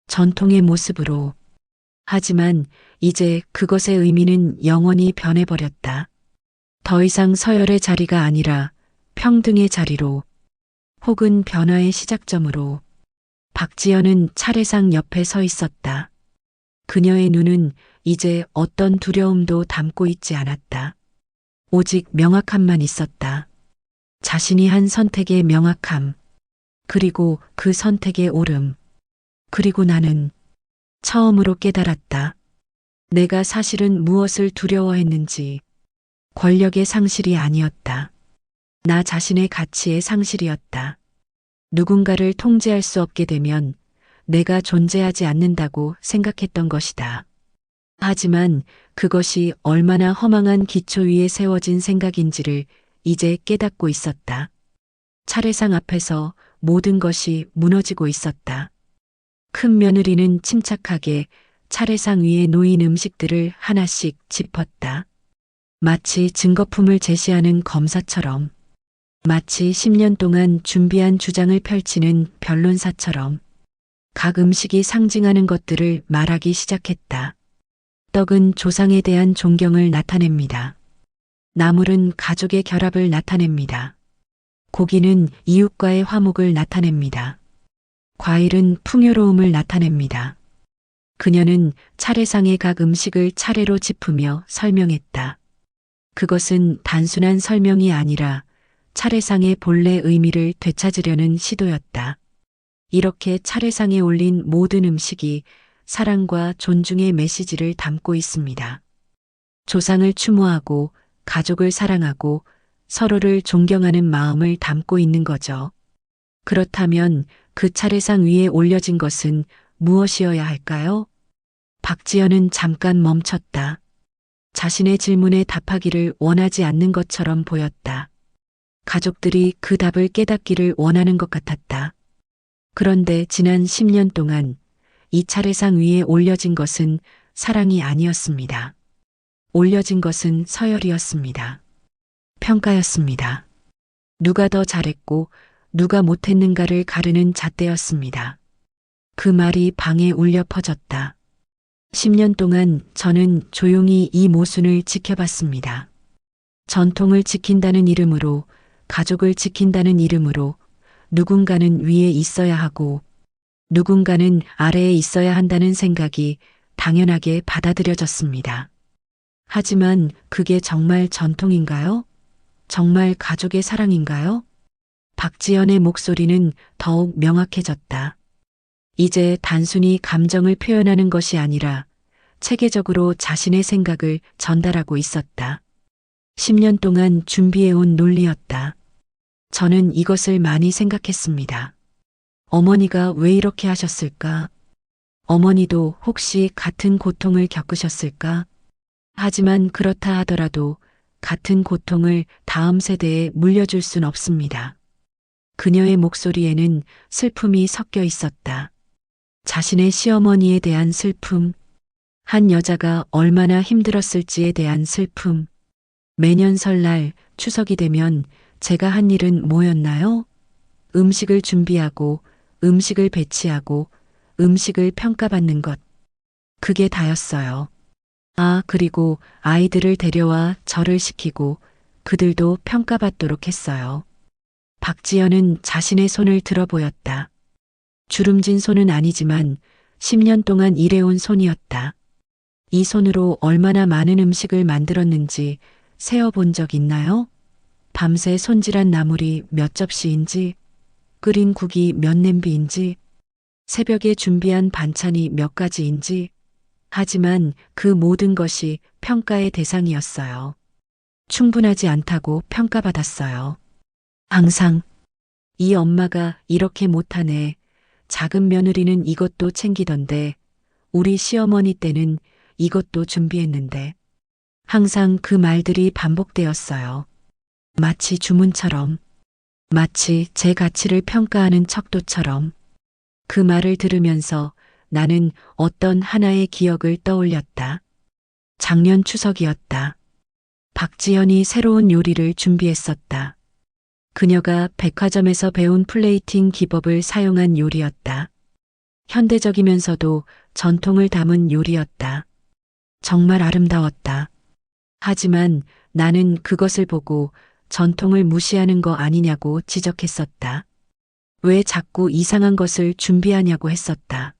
전통의 모습으로. 하지만 이제 그것의 의미는 영원히 변해버렸다. 더 이상 서열의 자리가 아니라 평등의 자리로, 혹은 변화의 시작점으로. 박지연은 차례상 옆에 서 있었다. 그녀의 눈은 이제 어떤 두려움도 담고 있지 않았다. 오직 명확함만 있었다. 자신이 한 선택의 명확함. 그리고 그 선택의 옳음. 그리고 나는 처음으로 깨달았다. 내가 사실은 무엇을 두려워했는지. 권력의 상실이 아니었다. 나 자신의 가치의 상실이었다. 누군가를 통제할 수 없게 되면 내가 존재하지 않는다고 생각했던 것이다. 하지만 그것이 얼마나 허망한 기초 위에 세워진 생각인지를 이제 깨닫고 있었다. 차례상 앞에서 모든 것이 무너지고 있었다. 큰 며느리는 침착하게 차례상 위에 놓인 음식들을 하나씩 짚었다. 마치 증거품을 제시하는 검사처럼. 마치 10년 동안 준비한 주장을 펼치는 변론사처럼 각 음식이 상징하는 것들을 말하기 시작했다. 떡은 조상에 대한 존경을 나타냅니다. 나물은 가족의 결합을 나타냅니다. 고기는 이웃과의 화목을 나타냅니다. 과일은 풍요로움을 나타냅니다. 그녀는 차례상의 각 음식을 차례로 짚으며 설명했다. 그것은 단순한 설명이 아니라 차례상의 본래 의미를 되찾으려는 시도였다. 이렇게 차례상에 올린 모든 음식이 사랑과 존중의 메시지를 담고 있습니다. 조상을 추모하고 가족을 사랑하고 서로를 존경하는 마음을 담고 있는 거죠. 그렇다면 그 차례상 위에 올려진 것은 무엇이어야 할까요? 박지연은 잠깐 멈췄다. 자신의 질문에 답하기를 원하지 않는 것처럼 보였다. 가족들이 그 답을 깨닫기를 원하는 것 같았다. 그런데 지난 10년 동안 이 차례상 위에 올려진 것은 사랑이 아니었습니다. 올려진 것은 서열이었습니다. 평가였습니다. 누가 더 잘했고 누가 못했는가를 가르는 잣대였습니다. 그 말이 방에 울려 퍼졌다. 10년 동안 저는 조용히 이 모순을 지켜봤습니다. 전통을 지킨다는 이름으로, 가족을 지킨다는 이름으로 누군가는 위에 있어야 하고 누군가는 아래에 있어야 한다는 생각이 당연하게 받아들여졌습니다. 하지만 그게 정말 전통인가요? 정말 가족의 사랑인가요? 박지연의 목소리는 더욱 명확해졌다. 이제 단순히 감정을 표현하는 것이 아니라 체계적으로 자신의 생각을 전달하고 있었다. 10년 동안 준비해온 논리였다. 저는 이것을 많이 생각했습니다. 어머니가 왜 이렇게 하셨을까? 어머니도 혹시 같은 고통을 겪으셨을까? 하지만 그렇다 하더라도 같은 고통을 다음 세대에 물려줄 순 없습니다. 그녀의 목소리에는 슬픔이 섞여 있었다. 자신의 시어머니에 대한 슬픔, 한 여자가 얼마나 힘들었을지에 대한 슬픔. 매년 설날, 추석이 되면 제가 한 일은 뭐였나요? 음식을 준비하고, 음식을 배치하고, 음식을 평가받는 것. 그게 다였어요. 아, 그리고 아이들을 데려와 절을 시키고 그들도 평가받도록 했어요. 박지연은 자신의 손을 들어 보였다. 주름진 손은 아니지만 10년 동안 일해온 손이었다. 이 손으로 얼마나 많은 음식을 만들었는지 세어본 적 있나요? 밤새 손질한 나물이 몇 접시인지, 끓인 국이 몇 냄비인지, 새벽에 준비한 반찬이 몇 가지인지. 하지만 그 모든 것이 평가의 대상이었어요. 충분하지 않다고 평가받았어요. 항상 이 엄마가 이렇게 못하네. 작은 며느리는 이것도 챙기던데 우리 시어머니 때는 이것도 준비했는데. 항상 그 말들이 반복되었어요. 마치 주문처럼, 마치 제 가치를 평가하는 척도처럼. 그 말을 들으면서 나는 어떤 하나의 기억을 떠올렸다. 작년 추석이었다. 박지연이 새로운 요리를 준비했었다. 그녀가 백화점에서 배운 플레이팅 기법을 사용한 요리였다. 현대적이면서도 전통을 담은 요리였다. 정말 아름다웠다. 하지만 나는 그것을 보고 전통을 무시하는 거 아니냐고 지적했었다. 왜 자꾸 이상한 것을 준비하냐고 했었다.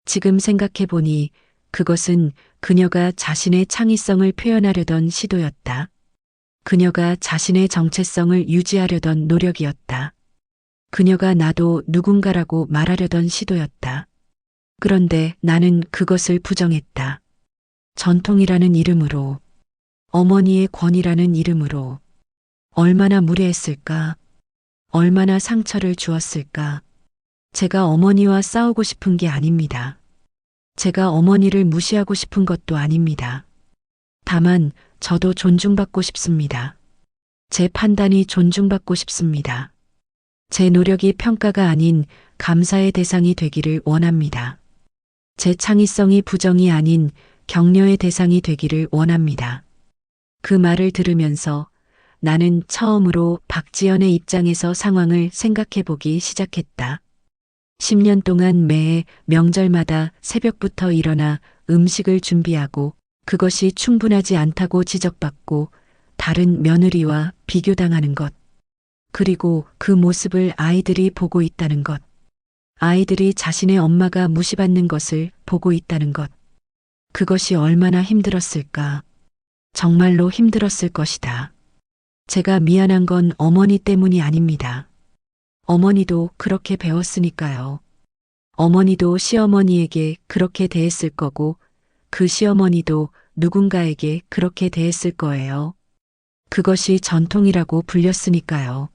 지금 생각해보니 그것은 그녀가 자신의 창의성을 표현하려던 시도였다. 그녀가 자신의 정체성을 유지하려던 노력이었다. 그녀가 나도 누군가라고 말하려던 시도였다. 그런데 나는 그것을 부정했다. 전통이라는 이름으로, 어머니의 권위라는 이름으로 얼마나 무례했을까? 얼마나 상처를 주었을까? 제가 어머니와 싸우고 싶은 게 아닙니다. 제가 어머니를 무시하고 싶은 것도 아닙니다. 다만 저도 존중받고 싶습니다. 제 판단이 존중받고 싶습니다. 제 노력이 평가가 아닌 감사의 대상이 되기를 원합니다. 제 창의성이 부정이 아닌 격려의 대상이 되기를 원합니다. 그 말을 들으면서 나는 처음으로 박지연의 입장에서 상황을 생각해 보기 시작했다. 10년 동안 매해 명절마다 새벽부터 일어나 음식을 준비하고 그것이 충분하지 않다고 지적받고 다른 며느리와 비교당하는 것. 그리고 그 모습을 아이들이 보고 있다는 것. 아이들이 자신의 엄마가 무시받는 것을 보고 있다는 것. 그것이 얼마나 힘들었을까. 정말로 힘들었을 것이다. 제가 미안한 건 어머니 때문이 아닙니다. 어머니도 그렇게 배웠으니까요. 어머니도 시어머니에게 그렇게 대했을 거고 그 시어머니도 누군가에게 그렇게 대했을 거예요. 그것이 전통이라고 불렸으니까요.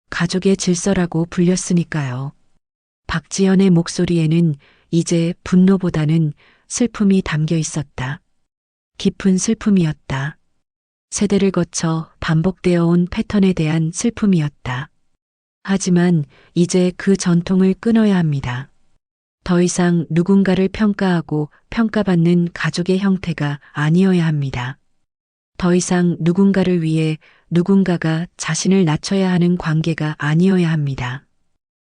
가족의 질서라고 불렸으니까요. 박지연의 목소리에는 이제 분노보다는 슬픔이 담겨 있었다. 깊은 슬픔이었다. 세대를 거쳐 반복되어 온 패턴에 대한 슬픔이었다. 하지만 이제 그 전통을 끊어야 합니다. 더 이상 누군가를 평가하고 평가받는 가족의 형태가 아니어야 합니다. 더 이상 누군가를 위해 누군가가 자신을 낮춰야 하는 관계가 아니어야 합니다.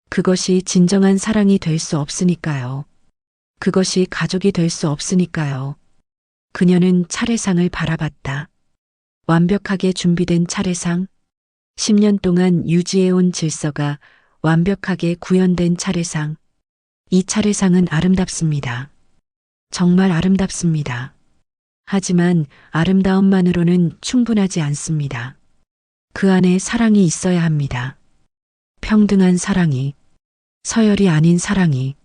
그것이 진정한 사랑이 될 수 없으니까요. 그것이 가족이 될 수 없으니까요. 그녀는 차례상을 바라봤다. 완벽하게 준비된 차례상, 10년 동안 유지해온 질서가 완벽하게 구현된 차례상. 이 차례상은 아름답습니다. 정말 아름답습니다. 하지만 아름다움만으로는 충분하지 않습니다. 그 안에 사랑이 있어야 합니다. 평등한 사랑이, 서열이 아닌 사랑이,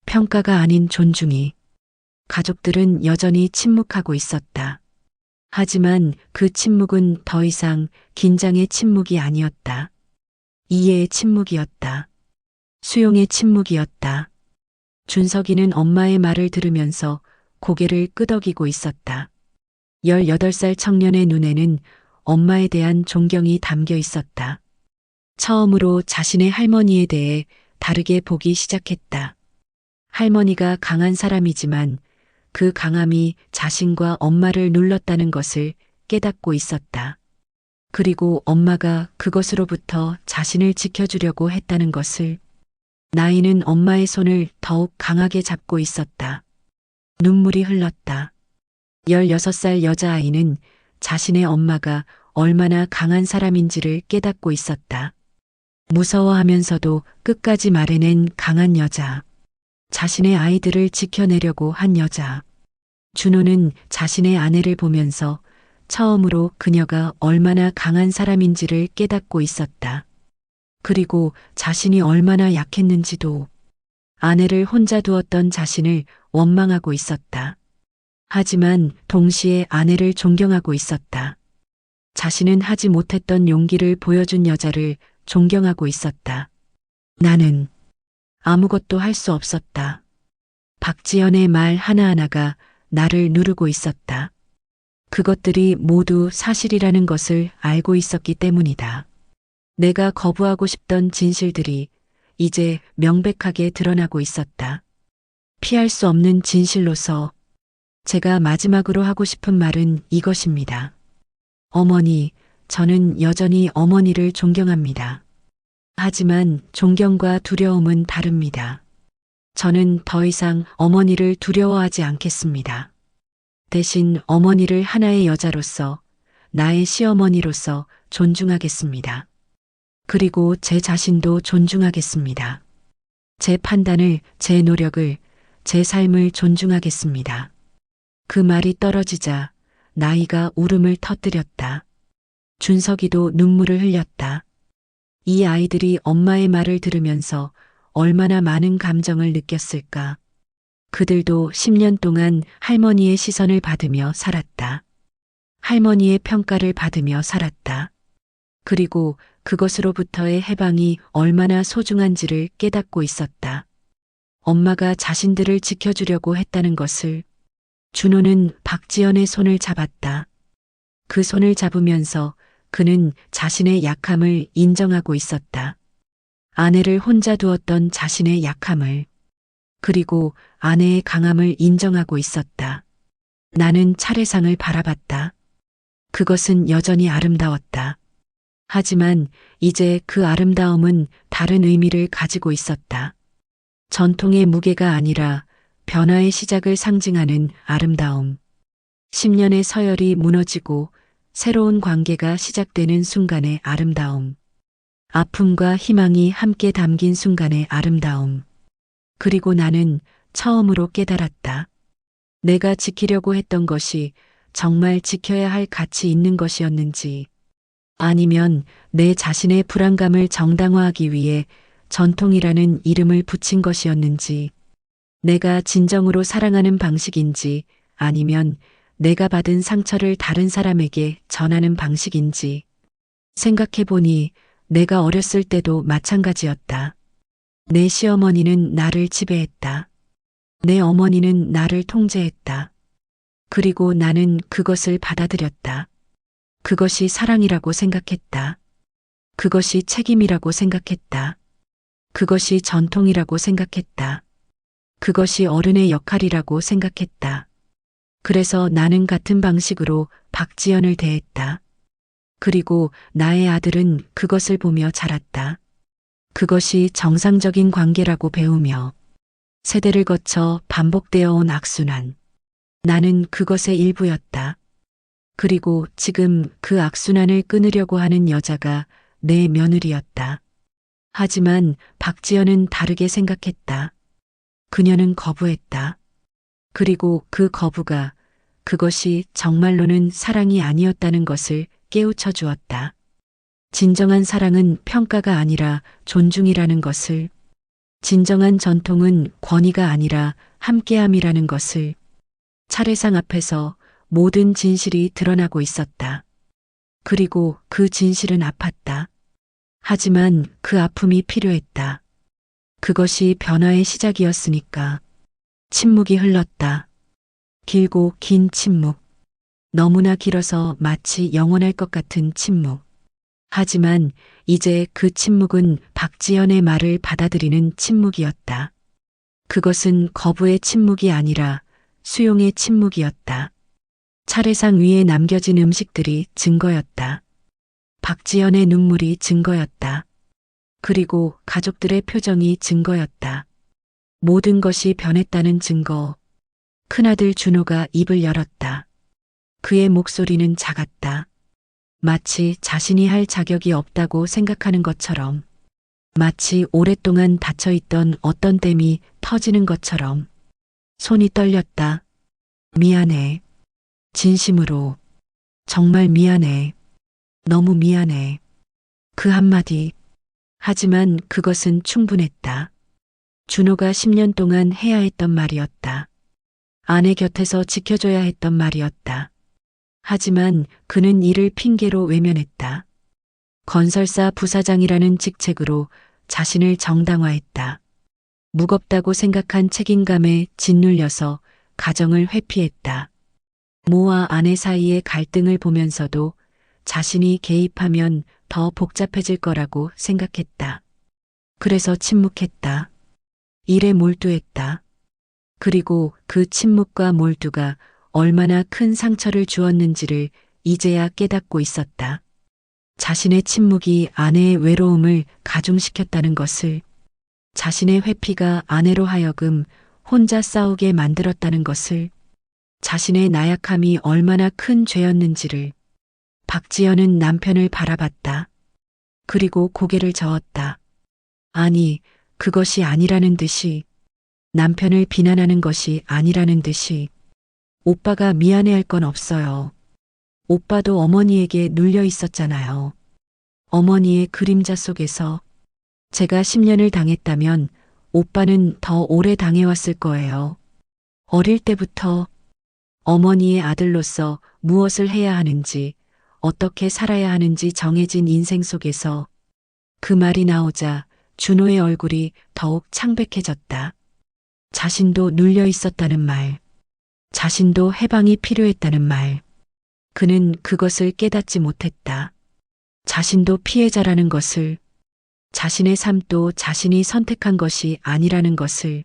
평가가 아닌 존중이. 가족들은 여전히 침묵하고 있었다. 하지만 그 침묵은 더 이상 긴장의 침묵이 아니었다. 이해의 침묵이었다. 수용의 침묵이었다. 준석이는 엄마의 말을 들으면서 고개를 끄덕이고 있었다. 18살 청년의 눈에는 엄마에 대한 존경이 담겨 있었다. 처음으로 자신의 할머니에 대해 다르게 보기 시작했다. 할머니가 강한 사람이지만 그 강함이 자신과 엄마를 눌렀다는 것을 깨닫고 있었다. 그리고 엄마가 그것으로부터 자신을 지켜주려고 했다는 것을. 나이는 엄마의 손을 더욱 강하게 잡고 있었다. 눈물이 흘렀다. 16살 여자아이는 자신의 엄마가 얼마나 강한 사람인지를 깨닫고 있었다. 무서워하면서도 끝까지 말해낸 강한 여자. 자신의 아이들을 지켜내려고 한 여자. 준호는 자신의 아내를 보면서 처음으로 그녀가 얼마나 강한 사람인지를 깨닫고 있었다. 그리고 자신이 얼마나 약했는지도. 아내를 혼자 두었던 자신을 원망하고 있었다. 하지만 동시에 아내를 존경하고 있었다. 자신은 하지 못했던 용기를 보여준 여자를 존경하고 있었다. 나는 아무것도 할 수 없었다. 박지연의 말 하나하나가 나를 누르고 있었다. 그것들이 모두 사실이라는 것을 알고 있었기 때문이다. 내가 거부하고 싶던 진실들이 이제 명백하게 드러나고 있었다. 피할 수 없는 진실로서 제가 마지막으로 하고 싶은 말은 이것입니다. 어머니, 저는 여전히 어머니를 존경합니다. 하지만 존경과 두려움은 다릅니다. 저는 더 이상 어머니를 두려워하지 않겠습니다. 대신 어머니를 하나의 여자로서, 나의 시어머니로서 존중하겠습니다. 그리고 제 자신도 존중하겠습니다. 제 판단을, 제 노력을, 제 삶을 존중하겠습니다. 그 말이 떨어지자 나이가 울음을 터뜨렸다. 준석이도 눈물을 흘렸다. 이 아이들이 엄마의 말을 들으면서 얼마나 많은 감정을 느꼈을까. 그들도 10년 동안 할머니의 시선을 받으며 살았다. 할머니의 평가를 받으며 살았다. 그리고 그것으로부터의 해방이 얼마나 소중한지를 깨닫고 있었다. 엄마가 자신들을 지켜주려고 했다는 것을. 준호는 박지연의 손을 잡았다. 그 손을 잡으면서 그는 자신의 약함을 인정하고 있었다. 아내를 혼자 두었던 자신의 약함을. 그리고 아내의 강함을 인정하고 있었다. 나는 차례상을 바라봤다. 그것은 여전히 아름다웠다. 하지만 이제 그 아름다움은 다른 의미를 가지고 있었다. 전통의 무게가 아니라 변화의 시작을 상징하는 아름다움. 10년의 서열이 무너지고 새로운 관계가 시작되는 순간의 아름다움. 아픔과 희망이 함께 담긴 순간의 아름다움. 그리고 나는 처음으로 깨달았다. 내가 지키려고 했던 것이 정말 지켜야 할 가치 있는 것이었는지, 아니면 내 자신의 불안감을 정당화하기 위해 전통이라는 이름을 붙인 것이었는지, 내가 진정으로 사랑하는 방식인지, 아니면 내가 받은 상처를 다른 사람에게 전하는 방식인지, 생각해보니 내가 어렸을 때도 마찬가지였다. 내 시어머니는 나를 지배했다. 내 어머니는 나를 통제했다. 그리고 나는 그것을 받아들였다. 그것이 사랑이라고 생각했다. 그것이 책임이라고 생각했다. 그것이 전통이라고 생각했다. 그것이 어른의 역할이라고 생각했다. 그래서 나는 같은 방식으로 박지연을 대했다. 그리고 나의 아들은 그것을 보며 자랐다. 그것이 정상적인 관계라고 배우며 세대를 거쳐 반복되어 온 악순환. 나는 그것의 일부였다. 그리고 지금 그 악순환을 끊으려고 하는 여자가 내 며느리였다. 하지만 박지연은 다르게 생각했다. 그녀는 거부했다. 그리고 그 거부가 그것이 정말로는 사랑이 아니었다는 것을 깨우쳐 주었다. 진정한 사랑은 평가가 아니라 존중이라는 것을, 진정한 전통은 권위가 아니라 함께함이라는 것을, 차례상 앞에서 모든 진실이 드러나고 있었다. 그리고 그 진실은 아팠다. 하지만 그 아픔이 필요했다. 그것이 변화의 시작이었으니까. 침묵이 흘렀다. 길고 긴 침묵. 너무나 길어서 마치 영원할 것 같은 침묵. 하지만 이제 그 침묵은 박지연의 말을 받아들이는 침묵이었다. 그것은 거부의 침묵이 아니라 수용의 침묵이었다. 차례상 위에 남겨진 음식들이 증거였다. 박지연의 눈물이 증거였다. 그리고 가족들의 표정이 증거였다. 모든 것이 변했다는 증거. 큰아들 준호가 입을 열었다. 그의 목소리는 작았다. 마치 자신이 할 자격이 없다고 생각하는 것처럼. 마치 오랫동안 닫혀있던 어떤 댐이 터지는 것처럼. 손이 떨렸다. 미안해. 진심으로. 정말 미안해. 너무 미안해. 그 한마디. 하지만 그것은 충분했다. 준호가 10년 동안 해야 했던 말이었다. 아내 곁에서 지켜줘야 했던 말이었다. 하지만 그는 이를 핑계로 외면했다. 건설사 부사장이라는 직책으로 자신을 정당화했다. 무겁다고 생각한 책임감에 짓눌려서 가정을 회피했다. 모와 아내 사이의 갈등을 보면서도 자신이 개입하면 더 복잡해질 거라고 생각했다. 그래서 침묵했다. 일에 몰두했다. 그리고 그 침묵과 몰두가 얼마나 큰 상처를 주었는지를 이제야 깨닫고 있었다. 자신의 침묵이 아내의 외로움을 가중시켰다는 것을, 자신의 회피가 아내로 하여금 혼자 싸우게 만들었다는 것을, 자신의 나약함이 얼마나 큰 죄였는지를. 박지연은 남편을 바라봤다. 그리고 고개를 저었다. 아니, 그것이 아니라는 듯이, 남편을 비난하는 것이 아니라는 듯이. 오빠가 미안해할 건 없어요. 오빠도 어머니에게 눌려 있었잖아요. 어머니의 그림자 속에서. 제가 10년을 당했다면 오빠는 더 오래 당해왔을 거예요. 어릴 때부터 어머니의 아들로서 무엇을 해야 하는지, 어떻게 살아야 하는지 정해진 인생 속에서. 그 말이 나오자 준호의 얼굴이 더욱 창백해졌다. 자신도 눌려 있었다는 말. 자신도 해방이 필요했다는 말. 그는 그것을 깨닫지 못했다. 자신도 피해자라는 것을, 자신의 삶도 자신이 선택한 것이 아니라는 것을,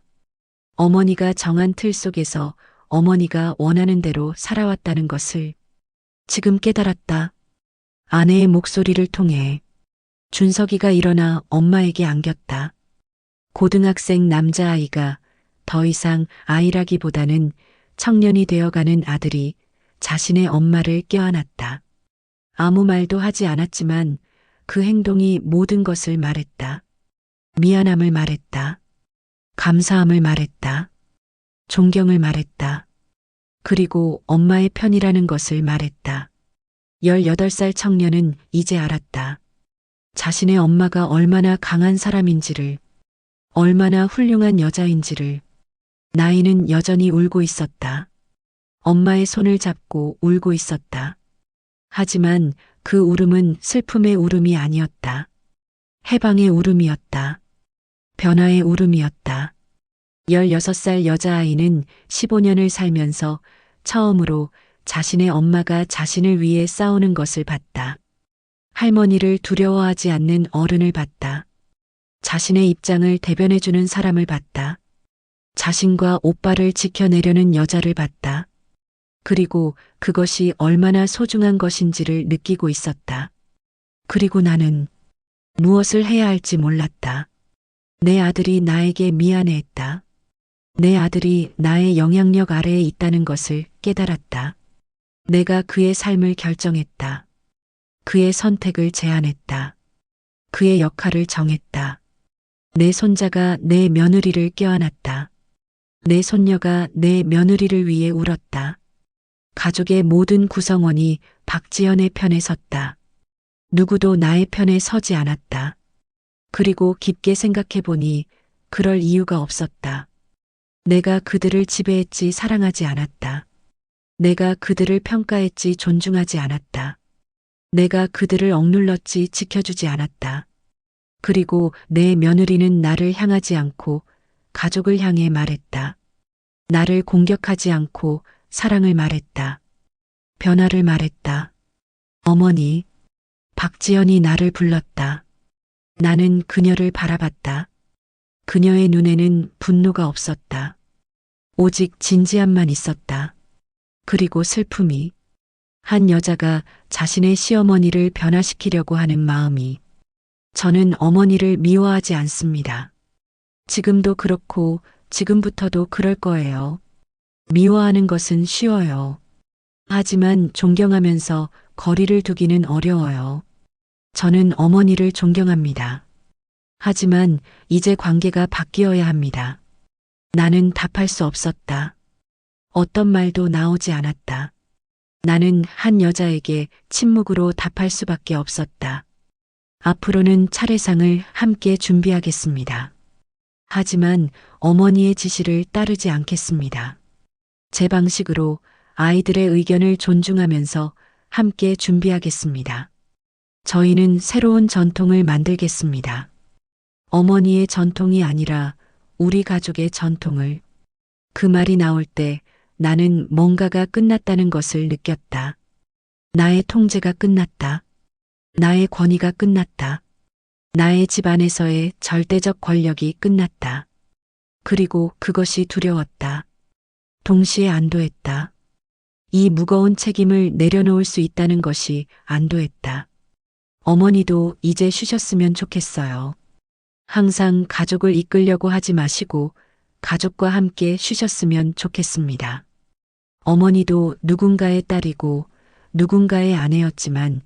어머니가 정한 틀 속에서 어머니가 원하는 대로 살아왔다는 것을, 지금 깨달았다. 아내의 목소리를 통해 준석이가 일어나 엄마에게 안겼다. 고등학생 남자아이가 더 이상 아이라기보다는 청년이 되어가는 아들이 자신의 엄마를 껴안았다. 아무 말도 하지 않았지만 그 행동이 모든 것을 말했다. 미안함을 말했다. 감사함을 말했다. 존경을 말했다. 그리고 엄마의 편이라는 것을 말했다. 18살 청년은 이제 알았다. 자신의 엄마가 얼마나 강한 사람인지를, 얼마나 훌륭한 여자인지를. 나이는 여전히 울고 있었다. 엄마의 손을 잡고 울고 있었다. 하지만 그 울음은 슬픔의 울음이 아니었다. 해방의 울음이었다. 변화의 울음이었다. 16살 여자아이는 15년을 살면서 처음으로 자신의 엄마가 자신을 위해 싸우는 것을 봤다. 할머니를 두려워하지 않는 어른을 봤다. 자신의 입장을 대변해주는 사람을 봤다. 자신과 오빠를 지켜내려는 여자를 봤다. 그리고 그것이 얼마나 소중한 것인지를 느끼고 있었다. 그리고 나는 무엇을 해야 할지 몰랐다. 내 아들이 나에게 미안해했다. 내 아들이 나의 영향력 아래에 있다는 것을 깨달았다. 내가 그의 삶을 결정했다. 그의 선택을 제안했다. 그의 역할을 정했다. 내 손자가 내 며느리를 껴안았다. 내 손녀가 내 며느리를 위해 울었다. 가족의 모든 구성원이 박지연의 편에 섰다. 누구도 나의 편에 서지 않았다. 그리고 깊게 생각해 보니 그럴 이유가 없었다. 내가 그들을 지배했지 사랑하지 않았다. 내가 그들을 평가했지 존중하지 않았다. 내가 그들을 억눌렀지 지켜주지 않았다. 그리고 내 며느리는 나를 향하지 않고 가족을 향해 말했다. 나를 공격하지 않고 사랑을 말했다. 변화를 말했다. 어머니, 박지연이 나를 불렀다. 나는 그녀를 바라봤다. 그녀의 눈에는 분노가 없었다. 오직 진지함만 있었다. 그리고 슬픔이. 한 여자가 자신의 시어머니를 변화시키려고 하는 마음이. 저는 어머니를 미워하지 않습니다. 지금도 그렇고 지금부터도 그럴 거예요. 미워하는 것은 쉬워요. 하지만 존경하면서 거리를 두기는 어려워요. 저는 어머니를 존경합니다. 하지만 이제 관계가 바뀌어야 합니다. 나는 답할 수 없었다. 어떤 말도 나오지 않았다. 나는 한 여자에게 침묵으로 답할 수밖에 없었다. 앞으로는 차례상을 함께 준비하겠습니다. 하지만 어머니의 지시를 따르지 않겠습니다. 제 방식으로 아이들의 의견을 존중하면서 함께 준비하겠습니다. 저희는 새로운 전통을 만들겠습니다. 어머니의 전통이 아니라 우리 가족의 전통을. 그 말이 나올 때 나는 뭔가가 끝났다는 것을 느꼈다. 나의 통제가 끝났다. 나의 권위가 끝났다. 나의 집안에서의 절대적 권력이 끝났다. 그리고 그것이 두려웠다. 동시에 안도했다. 이 무거운 책임을 내려놓을 수 있다는 것이 안도했다. 어머니도 이제 쉬셨으면 좋겠어요. 항상 가족을 이끌려고 하지 마시고 가족과 함께 쉬셨으면 좋겠습니다. 어머니도 누군가의 딸이고 누군가의 아내였지만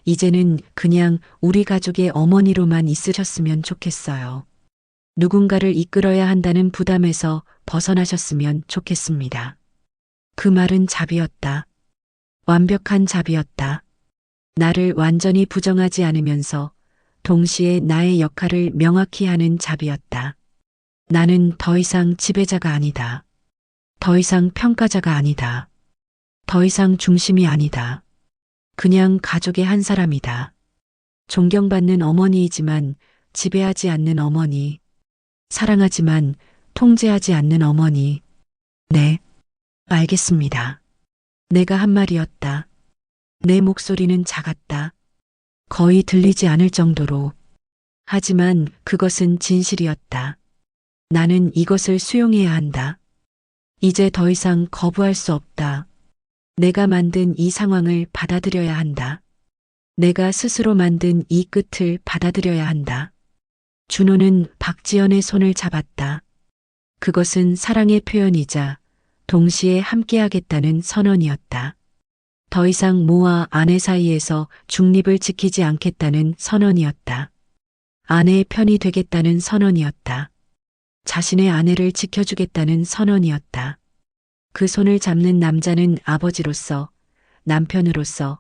이제는 그냥 우리 가족의 어머니로만 있으셨으면 좋겠어요. 누군가를 이끌어야 한다는 부담에서 벗어나셨으면 좋겠습니다. 그 말은 자비였다. 완벽한 자비였다. 나를 완전히 부정하지 않으면서 동시에 나의 역할을 명확히 하는 자비였다. 나는 더 이상 지배자가 아니다. 더 이상 평가자가 아니다. 더 이상 중심이 아니다. 그냥 가족의 한 사람이다. 존경받는 어머니이지만 지배하지 않는 어머니. 사랑하지만 통제하지 않는 어머니. 네, 알겠습니다. 내가 한 말이었다. 내 목소리는 작았다. 거의 들리지 않을 정도로. 하지만 그것은 진실이었다. 나는 이것을 수용해야 한다. 이제 더 이상 거부할 수 없다. 내가 만든 이 상황을 받아들여야 한다. 내가 스스로 만든 이 끝을 받아들여야 한다. 준호는 박지연의 손을 잡았다. 그것은 사랑의 표현이자 동시에 함께하겠다는 선언이었다. 더 이상 모와 아내 사이에서 중립을 지키지 않겠다는 선언이었다. 아내의 편이 되겠다는 선언이었다. 자신의 아내를 지켜주겠다는 선언이었다. 그 손을 잡는 남자는 아버지로서, 남편으로서,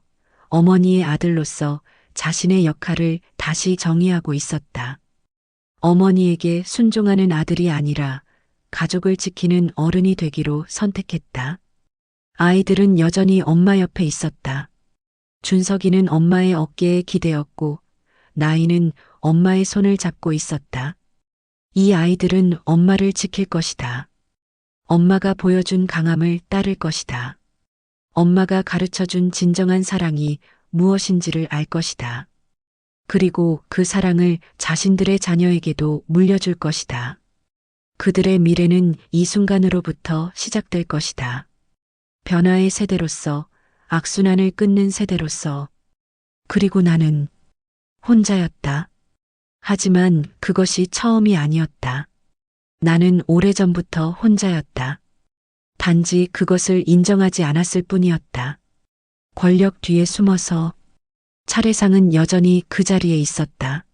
어머니의 아들로서 자신의 역할을 다시 정의하고 있었다. 어머니에게 순종하는 아들이 아니라 가족을 지키는 어른이 되기로 선택했다. 아이들은 여전히 엄마 옆에 있었다. 준석이는 엄마의 어깨에 기대었고 나이는 엄마의 손을 잡고 있었다. 이 아이들은 엄마를 지킬 것이다. 엄마가 보여준 강함을 따를 것이다. 엄마가 가르쳐준 진정한 사랑이 무엇인지를 알 것이다. 그리고 그 사랑을 자신들의 자녀에게도 물려줄 것이다. 그들의 미래는 이 순간으로부터 시작될 것이다. 변화의 세대로서, 악순환을 끊는 세대로서. 그리고 나는 혼자였다. 하지만 그것이 처음이 아니었다. 나는 오래전부터 혼자였다. 단지 그것을 인정하지 않았을 뿐이었다. 권력 뒤에 숨어서 차례상은 여전히 그 자리에 있었다.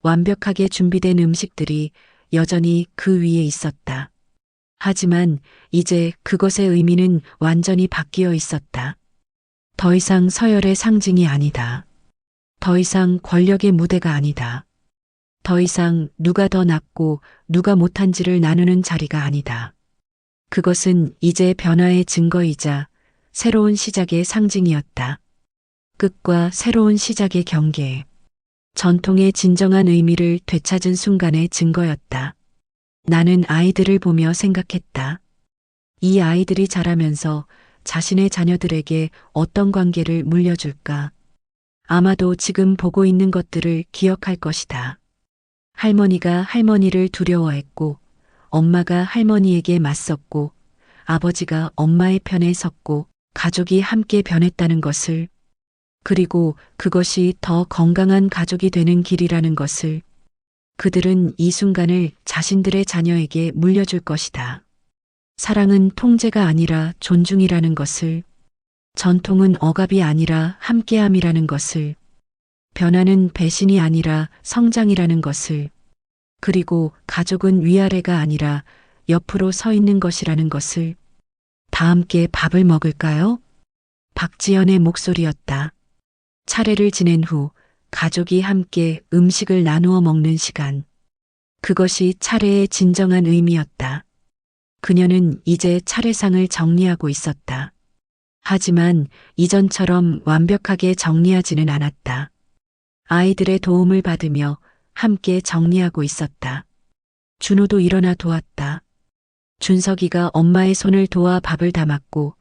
완벽하게 준비된 음식들이 여전히 그 위에 있었다. 하지만 이제 그것의 의미는 완전히 바뀌어 있었다. 더 이상 서열의 상징이 아니다. 더 이상 권력의 무대가 아니다. 더 이상 누가 더 낫고 누가 못한지를 나누는 자리가 아니다. 그것은 이제 변화의 증거이자 새로운 시작의 상징이었다. 끝과 새로운 시작의 경계. 전통의 진정한 의미를 되찾은 순간의 증거였다. 나는 아이들을 보며 생각했다. 이 아이들이 자라면서 자신의 자녀들에게 어떤 관계를 물려줄까? 아마도 지금 보고 있는 것들을 기억할 것이다. 할머니가 할머니를 두려워했고, 엄마가 할머니에게 맞섰고, 아버지가 엄마의 편에 섰고, 가족이 함께 변했다는 것을, 그리고 그것이 더 건강한 가족이 되는 길이라는 것을, 그들은 이 순간을 자신들의 자녀에게 물려줄 것이다. 사랑은 통제가 아니라 존중이라는 것을, 전통은 억압이 아니라 함께함이라는 것을, 변화는 배신이 아니라 성장이라는 것을, 그리고 가족은 위아래가 아니라 옆으로 서 있는 것이라는 것을. 다 함께 밥을 먹을까요? 박지연의 목소리였다. 차례를 지낸 후 가족이 함께 음식을 나누어 먹는 시간. 그것이 차례의 진정한 의미였다. 그녀는 이제 차례상을 정리하고 있었다. 하지만 이전처럼 완벽하게 정리하지는 않았다. 아이들의 도움을 받으며 함께 정리하고 있었다. 준호도 일어나 도왔다. 준석이가 엄마의 손을 도와 밥을 담았고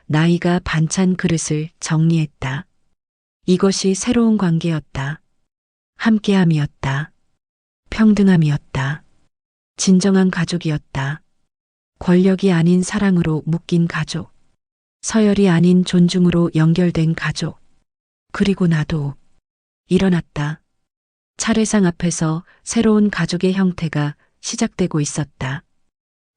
나이가 반찬 그릇을 정리했다. 이것이 새로운 관계였다. 함께함이었다. 평등함이었다. 진정한 가족이었다. 권력이 아닌 사랑으로 묶인 가족. 서열이 아닌 존중으로 연결된 가족. 그리고 나도 일어났다. 차례상 앞에서 새로운 가족의 형태가 시작되고 있었다.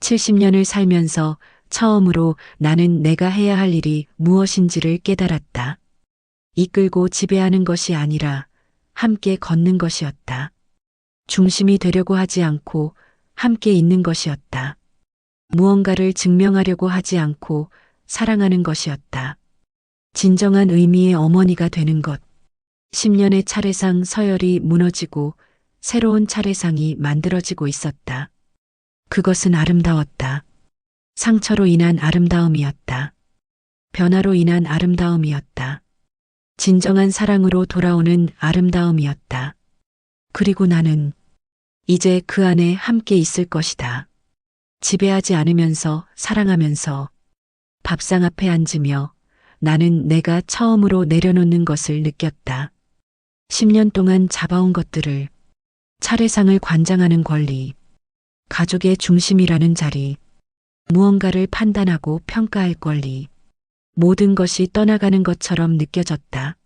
70년을 살면서 처음으로 나는 내가 해야 할 일이 무엇인지를 깨달았다. 이끌고 지배하는 것이 아니라 함께 걷는 것이었다. 중심이 되려고 하지 않고 함께 있는 것이었다. 무언가를 증명하려고 하지 않고 사랑하는 것이었다. 진정한 의미의 어머니가 되는 것. 10년의 차례상 서열이 무너지고 새로운 차례상이 만들어지고 있었다. 그것은 아름다웠다. 상처로 인한 아름다움이었다. 변화로 인한 아름다움이었다. 진정한 사랑으로 돌아오는 아름다움이었다. 그리고 나는 이제 그 안에 함께 있을 것이다. 지배하지 않으면서 사랑하면서 밥상 앞에 앉으며 나는 내가 처음으로 내려놓는 것을 느꼈다. 10년 동안 잡아온 것들을, 차례상을 관장하는 권리, 가족의 중심이라는 자리, 무언가를 판단하고 평가할 권리, 모든 것이 떠나가는 것처럼 느껴졌다.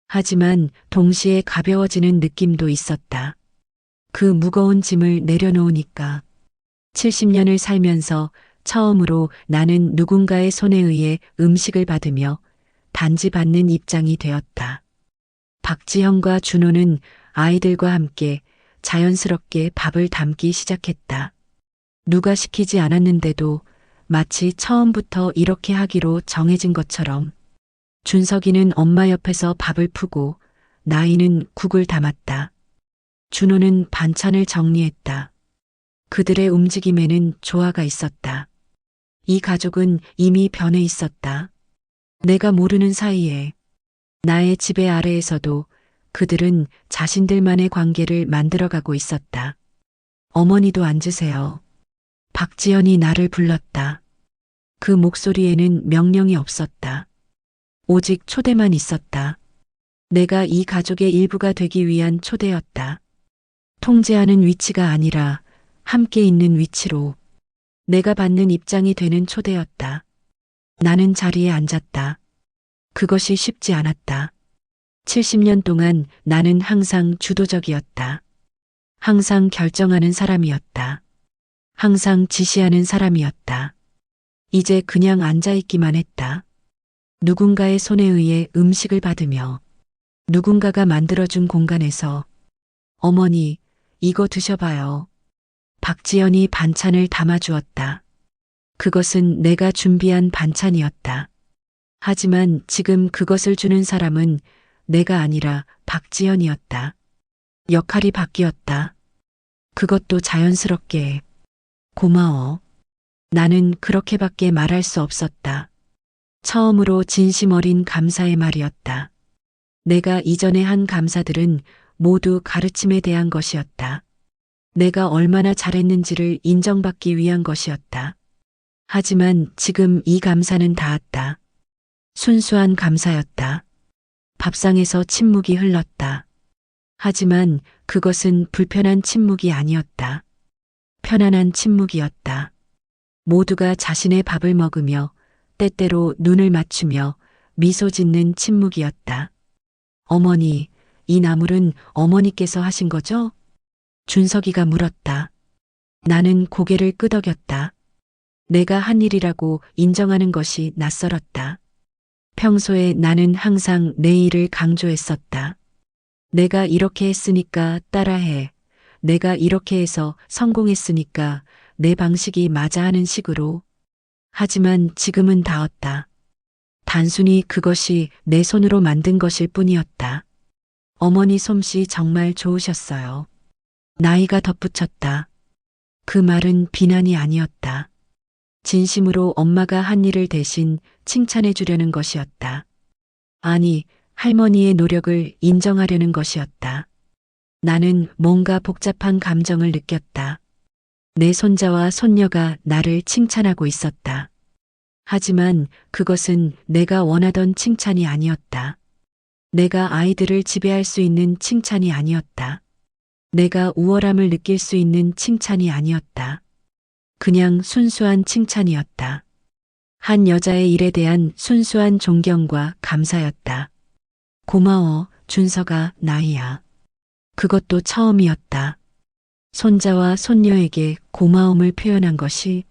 하지만 동시에 가벼워지는 느낌도 있었다. 그 무거운 짐을 내려놓으니까 70년을 살면서 처음으로 나는 누군가의 손에 의해 음식을 받으며 단지 받는 입장이 되었다. 박지현과 준호는 아이들과 함께 자연스럽게 밥을 담기 시작했다. 누가 시키지 않았는데도 마치 처음부터 이렇게 하기로 정해진 것처럼 준석이는 엄마 옆에서 밥을 푸고 나이는 국을 담았다. 준호는 반찬을 정리했다. 그들의 움직임에는 조화가 있었다. 이 가족은 이미 변해 있었다. 내가 모르는 사이에 나의 지배 아래에서도 그들은 자신들만의 관계를 만들어가고 있었다. 어머니도 앉으세요. 박지연이 나를 불렀다. 그 목소리에는 명령이 없었다. 오직 초대만 있었다. 내가 이 가족의 일부가 되기 위한 초대였다. 통제하는 위치가 아니라 함께 있는 위치로 내가 받는 입장이 되는 초대였다. 나는 자리에 앉았다. 그것이 쉽지 않았다. 70년 동안 나는 항상 주도적이었다. 항상 결정하는 사람이었다. 항상 지시하는 사람이었다. 이제 그냥 앉아있기만 했다. 누군가의 손에 의해 음식을 받으며 누군가가 만들어준 공간에서 어머니, 이거 드셔봐요. 박지연이 반찬을 담아주었다. 그것은 내가 준비한 반찬이었다. 하지만 지금 그것을 주는 사람은 내가 아니라 박지연이었다. 역할이 바뀌었다. 그것도 자연스럽게. 고마워. 나는 그렇게밖에 말할 수 없었다. 처음으로 진심 어린 감사의 말이었다. 내가 이전에 한 감사들은 모두 가르침에 대한 것이었다. 내가 얼마나 잘했는지를 인정받기 위한 것이었다. 하지만 지금 이 감사는 닿았다. 순수한 감사였다. 밥상에서 침묵이 흘렀다. 하지만 그것은 불편한 침묵이 아니었다. 편안한 침묵이었다. 모두가 자신의 밥을 먹으며 때때로 눈을 맞추며 미소 짓는 침묵이었다. 어머니, 이 나물은 어머니께서 하신 거죠? 준석이가 물었다. 나는 고개를 끄덕였다. 내가 한 일이라고 인정하는 것이 낯설었다. 평소에 나는 항상 내 일을 강조했었다. 내가 이렇게 했으니까 따라해. 내가 이렇게 해서 성공했으니까 내 방식이 맞아 하는 식으로. 하지만 지금은 닿았다. 단순히 그것이 내 손으로 만든 것일 뿐이었다. 어머니 솜씨 정말 좋으셨어요. 나이가 덧붙였다. 그 말은 비난이 아니었다. 진심으로 엄마가 한 일을 대신 칭찬해 주려는 것이었다. 아니, 할머니의 노력을 인정하려는 것이었다. 나는 뭔가 복잡한 감정을 느꼈다. 내 손자와 손녀가 나를 칭찬하고 있었다. 하지만 그것은 내가 원하던 칭찬이 아니었다. 내가 아이들을 지배할 수 있는 칭찬이 아니었다. 내가 우월함을 느낄 수 있는 칭찬이 아니었다. 그냥 순수한 칭찬이었다. 한 여자의 일에 대한 순수한 존경과 감사였다. 고마워, 준서가, 나이야. 그것도 처음이었다. 손자와 손녀에게 고마움을 표현한 것이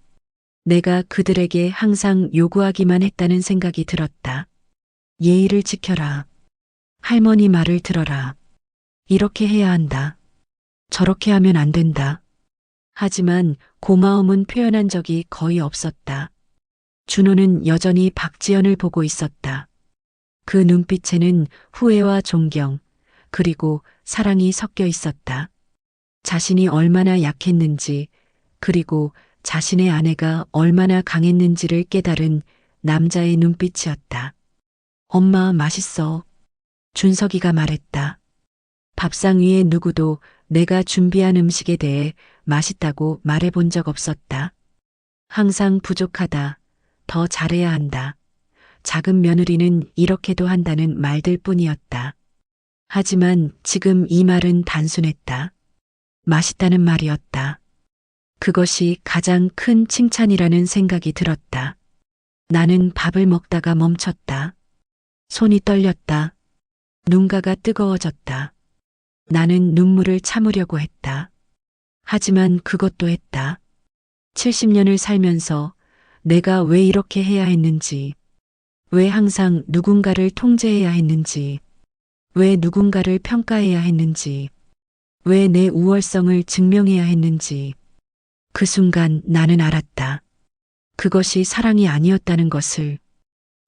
내가 그들에게 항상 요구하기만 했다는 생각이 들었다. 예의를 지켜라. 할머니 말을 들어라. 이렇게 해야 한다. 저렇게 하면 안 된다. 하지만 고마움은 표현한 적이 거의 없었다. 준호는 여전히 박지연을 보고 있었다. 그 눈빛에는 후회와 존경, 그리고 사랑이 섞여 있었다. 자신이 얼마나 약했는지, 그리고 자신의 아내가 얼마나 강했는지를 깨달은 남자의 눈빛이었다. 엄마, 맛있어. 준석이가 말했다. 밥상 위에 누구도 내가 준비한 음식에 대해 맛있다고 말해본 적 없었다. 항상 부족하다. 더 잘해야 한다. 작은 며느리는 이렇게도 한다는 말들 뿐이었다. 하지만 지금 이 말은 단순했다. 맛있다는 말이었다. 그것이 가장 큰 칭찬이라는 생각이 들었다. 나는 밥을 먹다가 멈췄다. 손이 떨렸다. 눈가가 뜨거워졌다. 나는 눈물을 참으려고 했다. 하지만 그것도 했다. 70년을 살면서 내가 왜 이렇게 해야 했는지, 왜 항상 누군가를 통제해야 했는지, 왜 누군가를 평가해야 했는지, 왜 내 우월성을 증명해야 했는지. 그 순간 나는 알았다. 그것이 사랑이 아니었다는 것을.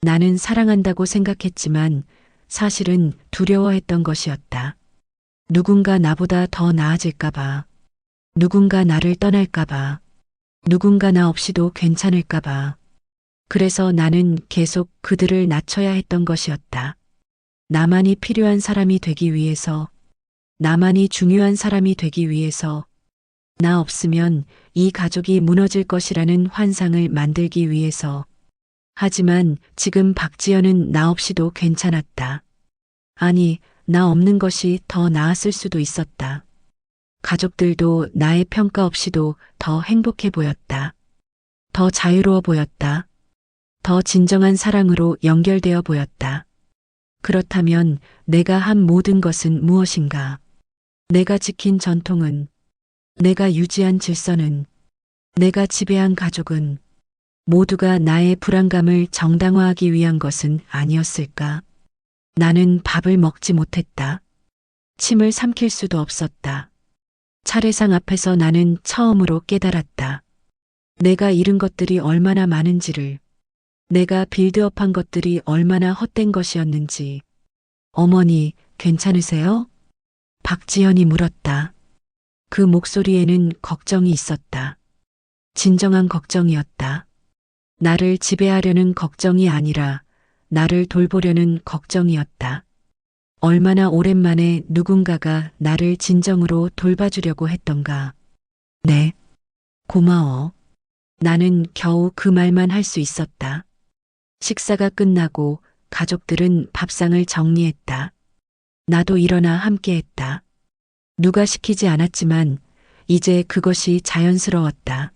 나는 사랑한다고 생각했지만 사실은 두려워했던 것이었다. 누군가 나보다 더 나아질까봐, 누군가 나를 떠날까봐, 누군가 나 없이도 괜찮을까봐. 그래서 나는 계속 그들을 낮춰야 했던 것이었다. 나만이 필요한 사람이 되기 위해서, 나만이 중요한 사람이 되기 위해서, 나 없으면 이 가족이 무너질 것이라는 환상을 만들기 위해서. 하지만 지금 박지연은 나 없이도 괜찮았다. 아니, 나 없는 것이 더 나았을 수도 있었다. 가족들도 나의 평가 없이도 더 행복해 보였다. 더 자유로워 보였다. 더 진정한 사랑으로 연결되어 보였다. 그렇다면 내가 한 모든 것은 무엇인가? 내가 지킨 전통은, 내가 유지한 질서는, 내가 지배한 가족은 모두가 나의 불안감을 정당화하기 위한 것은 아니었을까? 나는 밥을 먹지 못했다. 침을 삼킬 수도 없었다. 차례상 앞에서 나는 처음으로 깨달았다. 내가 잃은 것들이 얼마나 많은지를, 내가 빌드업한 것들이 얼마나 헛된 것이었는지. 어머니, 괜찮으세요? 박지현이 물었다. 그 목소리에는 걱정이 있었다. 진정한 걱정이었다. 나를 지배하려는 걱정이 아니라 나를 돌보려는 걱정이었다. 얼마나 오랜만에 누군가가 나를 진정으로 돌봐주려고 했던가. 네, 고마워. 나는 겨우 그 말만 할 수 있었다. 식사가 끝나고 가족들은 밥상을 정리했다. 나도 일어나 함께했다. 누가 시키지 않았지만 이제 그것이 자연스러웠다.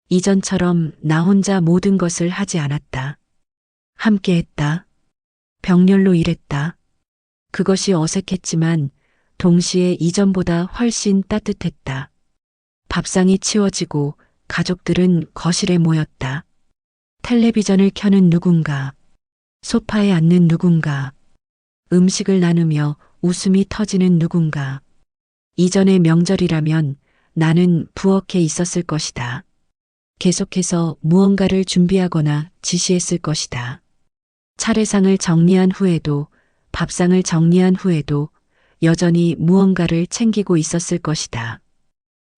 이전처럼 나 혼자 모든 것을 하지 않았다. 함께했다. 병렬로 일했다. 그것이 어색했지만 동시에 이전보다 훨씬 따뜻했다. 밥상이 치워지고 가족들은 거실에 모였다. 텔레비전을 켜는 누군가, 소파에 앉는 누군가, 음식을 나누며 웃음이 터지는 누군가. 이전의 명절이라면 나는 부엌에 있었을 것이다. 계속해서 무언가를 준비하거나 지시했을 것이다. 차례상을 정리한 후에도, 밥상을 정리한 후에도 여전히 무언가를 챙기고 있었을 것이다.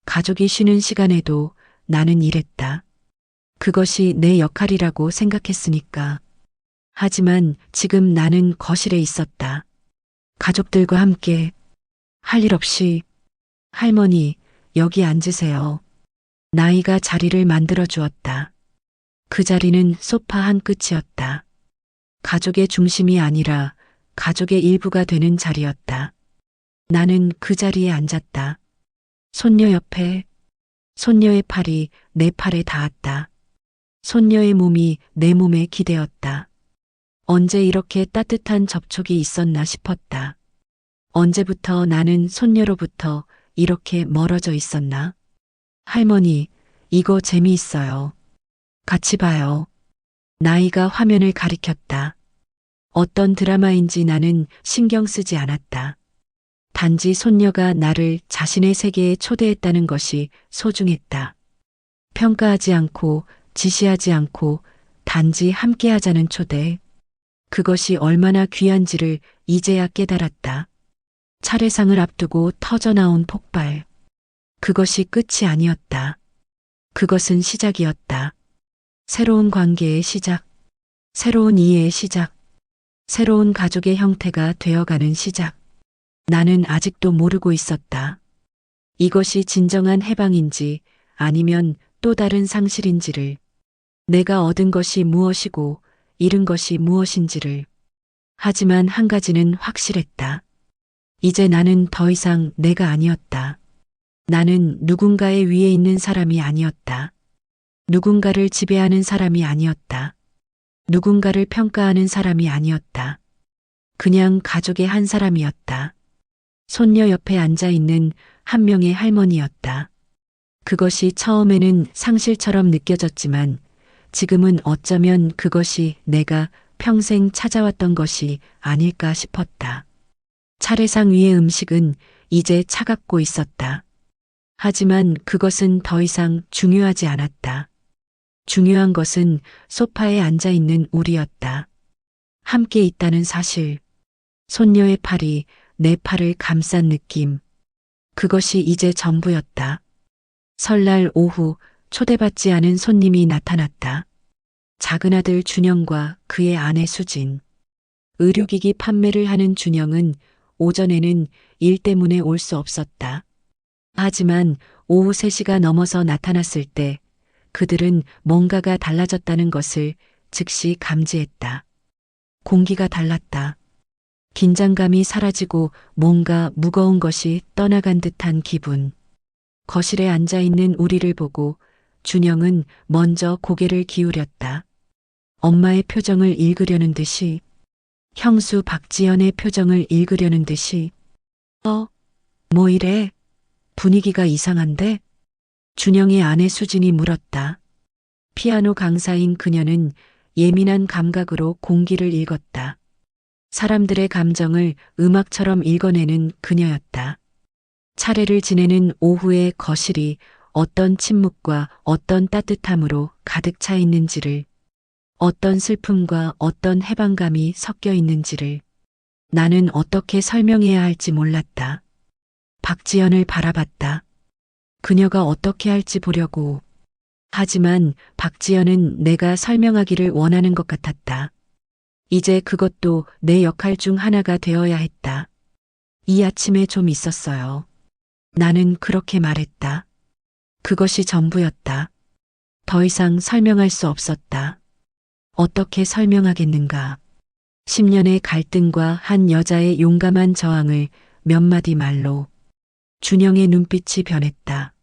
가족이 쉬는 시간에도 나는 일했다. 그것이 내 역할이라고 생각했으니까. 하지만 지금 나는 거실에 있었다. 가족들과 함께 할 일 없이. 할머니, 여기 앉으세요. 나이가 자리를 만들어 주었다. 그 자리는 소파 한 끝이었다. 가족의 중심이 아니라 가족의 일부가 되는 자리였다. 나는 그 자리에 앉았다. 손녀 옆에, 손녀의 팔이 내 팔에 닿았다. 손녀의 몸이 내 몸에 기대었다. 언제 이렇게 따뜻한 접촉이 있었나 싶었다. 언제부터 나는 손녀로부터 이렇게 멀어져 있었나? 할머니, 이거 재미있어요. 같이 봐요. 나이가 화면을 가리켰다. 어떤 드라마인지 나는 신경 쓰지 않았다. 단지 손녀가 나를 자신의 세계에 초대했다는 것이 소중했다. 평가하지 않고 지시하지 않고 단지 함께하자는 초대. 그것이 얼마나 귀한지를 이제야 깨달았다. 차례상을 앞두고 터져나온 폭발. 그것이 끝이 아니었다. 그것은 시작이었다. 새로운 관계의 시작, 새로운 이해의 시작, 새로운 가족의 형태가 되어가는 시작. 나는 아직도 모르고 있었다. 이것이 진정한 해방인지 아니면 또 다른 상실인지를, 내가 얻은 것이 무엇이고 잃은 것이 무엇인지를. 하지만 한 가지는 확실했다. 이제 나는 더 이상 내가 아니었다. 나는 누군가의 위에 있는 사람이 아니었다. 누군가를 지배하는 사람이 아니었다. 누군가를 평가하는 사람이 아니었다. 그냥 가족의 한 사람이었다. 손녀 옆에 앉아 있는 한 명의 할머니였다. 그것이 처음에는 상실처럼 느껴졌지만 지금은 어쩌면 그것이 내가 평생 찾아왔던 것이 아닐까 싶었다. 차례상 위의 음식은 이제 차갑고 있었다. 하지만 그것은 더 이상 중요하지 않았다. 중요한 것은 소파에 앉아 있는 우리였다. 함께 있다는 사실, 손녀의 팔이 내 팔을 감싼 느낌, 그것이 이제 전부였다. 설날 오후 초대받지 않은 손님이 나타났다. 작은 아들 준영과 그의 아내 수진. 의료기기 판매를 하는 준영은 오전에는 일 때문에 올 수 없었다. 하지만 오후 3시가 넘어서 나타났을 때 그들은 뭔가가 달라졌다는 것을 즉시 감지했다. 공기가 달랐다. 긴장감이 사라지고 뭔가 무거운 것이 떠나간 듯한 기분. 거실에 앉아 있는 우리를 보고 준영은 먼저 고개를 기울였다. 엄마의 표정을 읽으려는 듯이, 형수 박지연의 표정을 읽으려는 듯이. 뭐 이래? 분위기가 이상한데? 준영의 아내 수진이 물었다. 피아노 강사인 그녀는 예민한 감각으로 공기를 읽었다. 사람들의 감정을 음악처럼 읽어내는 그녀였다. 차례를 지내는 오후의 거실이 어떤 침묵과 어떤 따뜻함으로 가득 차 있는지를, 어떤 슬픔과 어떤 해방감이 섞여 있는지를 나는 어떻게 설명해야 할지 몰랐다. 박지연을 바라봤다. 그녀가 어떻게 할지 보려고. 하지만 박지연은 내가 설명하기를 원하는 것 같았다. 이제 그것도 내 역할 중 하나가 되어야 했다. 이 아침에 좀 있었어요. 나는 그렇게 말했다. 그것이 전부였다. 더 이상 설명할 수 없었다. 어떻게 설명하겠는가. 10년의 갈등과 한 여자의 용감한 저항을 몇 마디 말로. 준영의 눈빛이 변했다.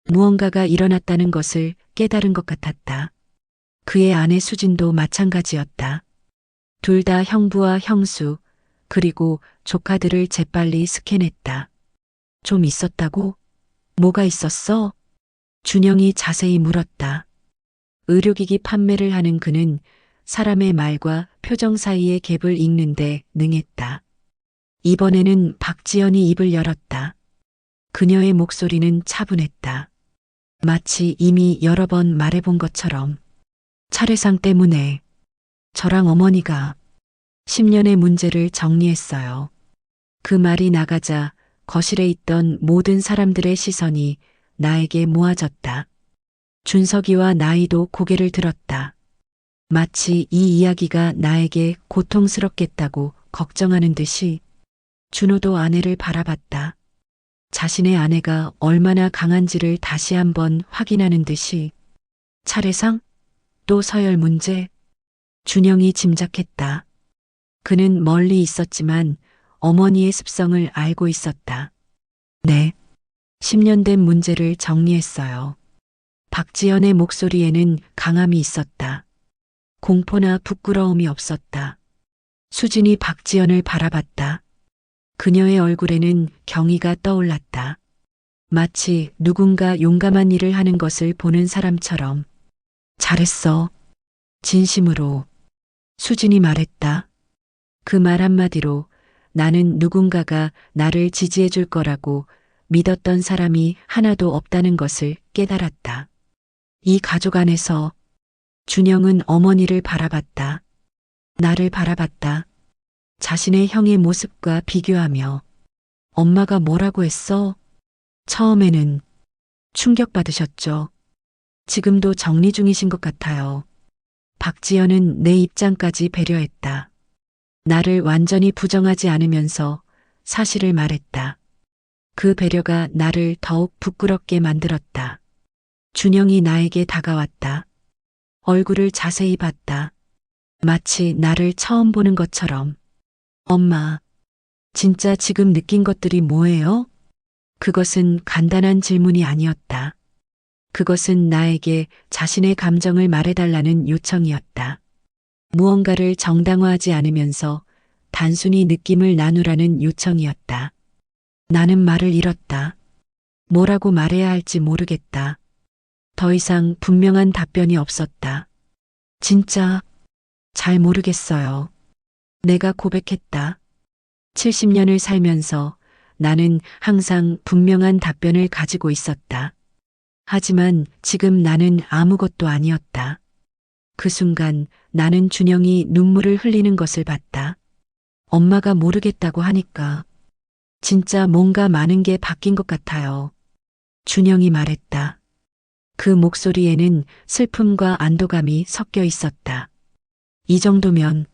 무언가가 일어났다는 것을 깨달은 것 같았다. 그의 아내 수진도 마찬가지였다. 둘 다 형부와 형수, 그리고 조카들을 재빨리 스캔했다. 좀 있었다고? 뭐가 있었어? 준영이 자세히 물었다. 의료기기 판매를 하는 그는 사람의 말과 표정 사이의 갭을 읽는데 능했다. 이번에는 박지연이 입을 열었다. 그녀의 목소리는 차분했다. 마치 이미 여러 번 말해본 것처럼. 차례상 때문에 저랑 어머니가 10년의 문제를 정리했어요. 그 말이 나가자 거실에 있던 모든 사람들의 시선이 나에게 모아졌다. 준석이와 나이도 고개를 들었다. 마치 이 이야기가 나에게 고통스럽겠다고 걱정하는 듯이. 준호도 아내를 바라봤다. 자신의 아내가 얼마나 강한지를 다시 한번 확인하는 듯이. 차례상? 또 서열 문제? 준영이 짐작했다. 그는 멀리 있었지만 어머니의 습성을 알고 있었다. 네. 10년 된 문제를 정리했어요. 박지연의 목소리에는 강함이 있었다. 공포나 부끄러움이 없었다. 수진이 박지연을 바라봤다. 그녀의 얼굴에는 경의가 떠올랐다. 마치 누군가 용감한 일을 하는 것을 보는 사람처럼. 잘했어. 진심으로. 수진이 말했다. 그 말 한마디로 나는 누군가가 나를 지지해 줄 거라고 믿었던 사람이 하나도 없다는 것을 깨달았다. 이 가족 안에서 준영은 어머니를 바라봤다. 나를 바라봤다. 자신의 형의 모습과 비교하며. 엄마가 뭐라고 했어? 처음에는 충격받으셨죠. 지금도 정리 중이신 것 같아요. 박지연은 내 입장까지 배려했다. 나를 완전히 부정하지 않으면서 사실을 말했다. 그 배려가 나를 더욱 부끄럽게 만들었다. 준영이 나에게 다가왔다. 얼굴을 자세히 봤다. 마치 나를 처음 보는 것처럼. 엄마, 진짜 지금 느낀 것들이 뭐예요? 그것은 간단한 질문이 아니었다. 그것은 나에게 자신의 감정을 말해달라는 요청이었다. 무언가를 정당화하지 않으면서 단순히 느낌을 나누라는 요청이었다. 나는 말을 잃었다. 뭐라고 말해야 할지 모르겠다. 더 이상 분명한 답변이 없었다. 진짜 잘 모르겠어요. 내가 고백했다. 70년을 살면서 나는 항상 분명한 답변을 가지고 있었다. 하지만 지금 나는 아무것도 아니었다. 그 순간 나는 준영이 눈물을 흘리는 것을 봤다. 엄마가 모르겠다고 하니까 진짜 뭔가 많은 게 바뀐 것 같아요. 준영이 말했다. 그 목소리에는 슬픔과 안도감이 섞여 있었다. 이 정도면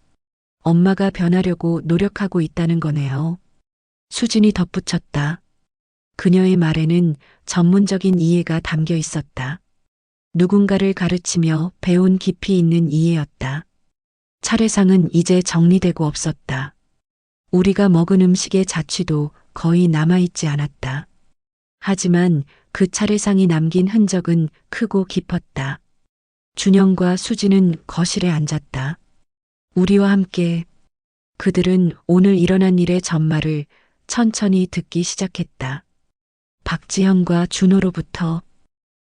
엄마가 변하려고 노력하고 있다는 거네요. 수진이 덧붙였다. 그녀의 말에는 전문적인 이해가 담겨 있었다. 누군가를 가르치며 배운 깊이 있는 이해였다. 차례상은 이제 정리되고 없었다. 우리가 먹은 음식의 자취도 거의 남아있지 않았다. 하지만 그 차례상이 남긴 흔적은 크고 깊었다. 준영과 수지는 거실에 앉았다. 우리와 함께 그들은 오늘 일어난 일의 전말을 천천히 듣기 시작했다. 박지현과 준호로부터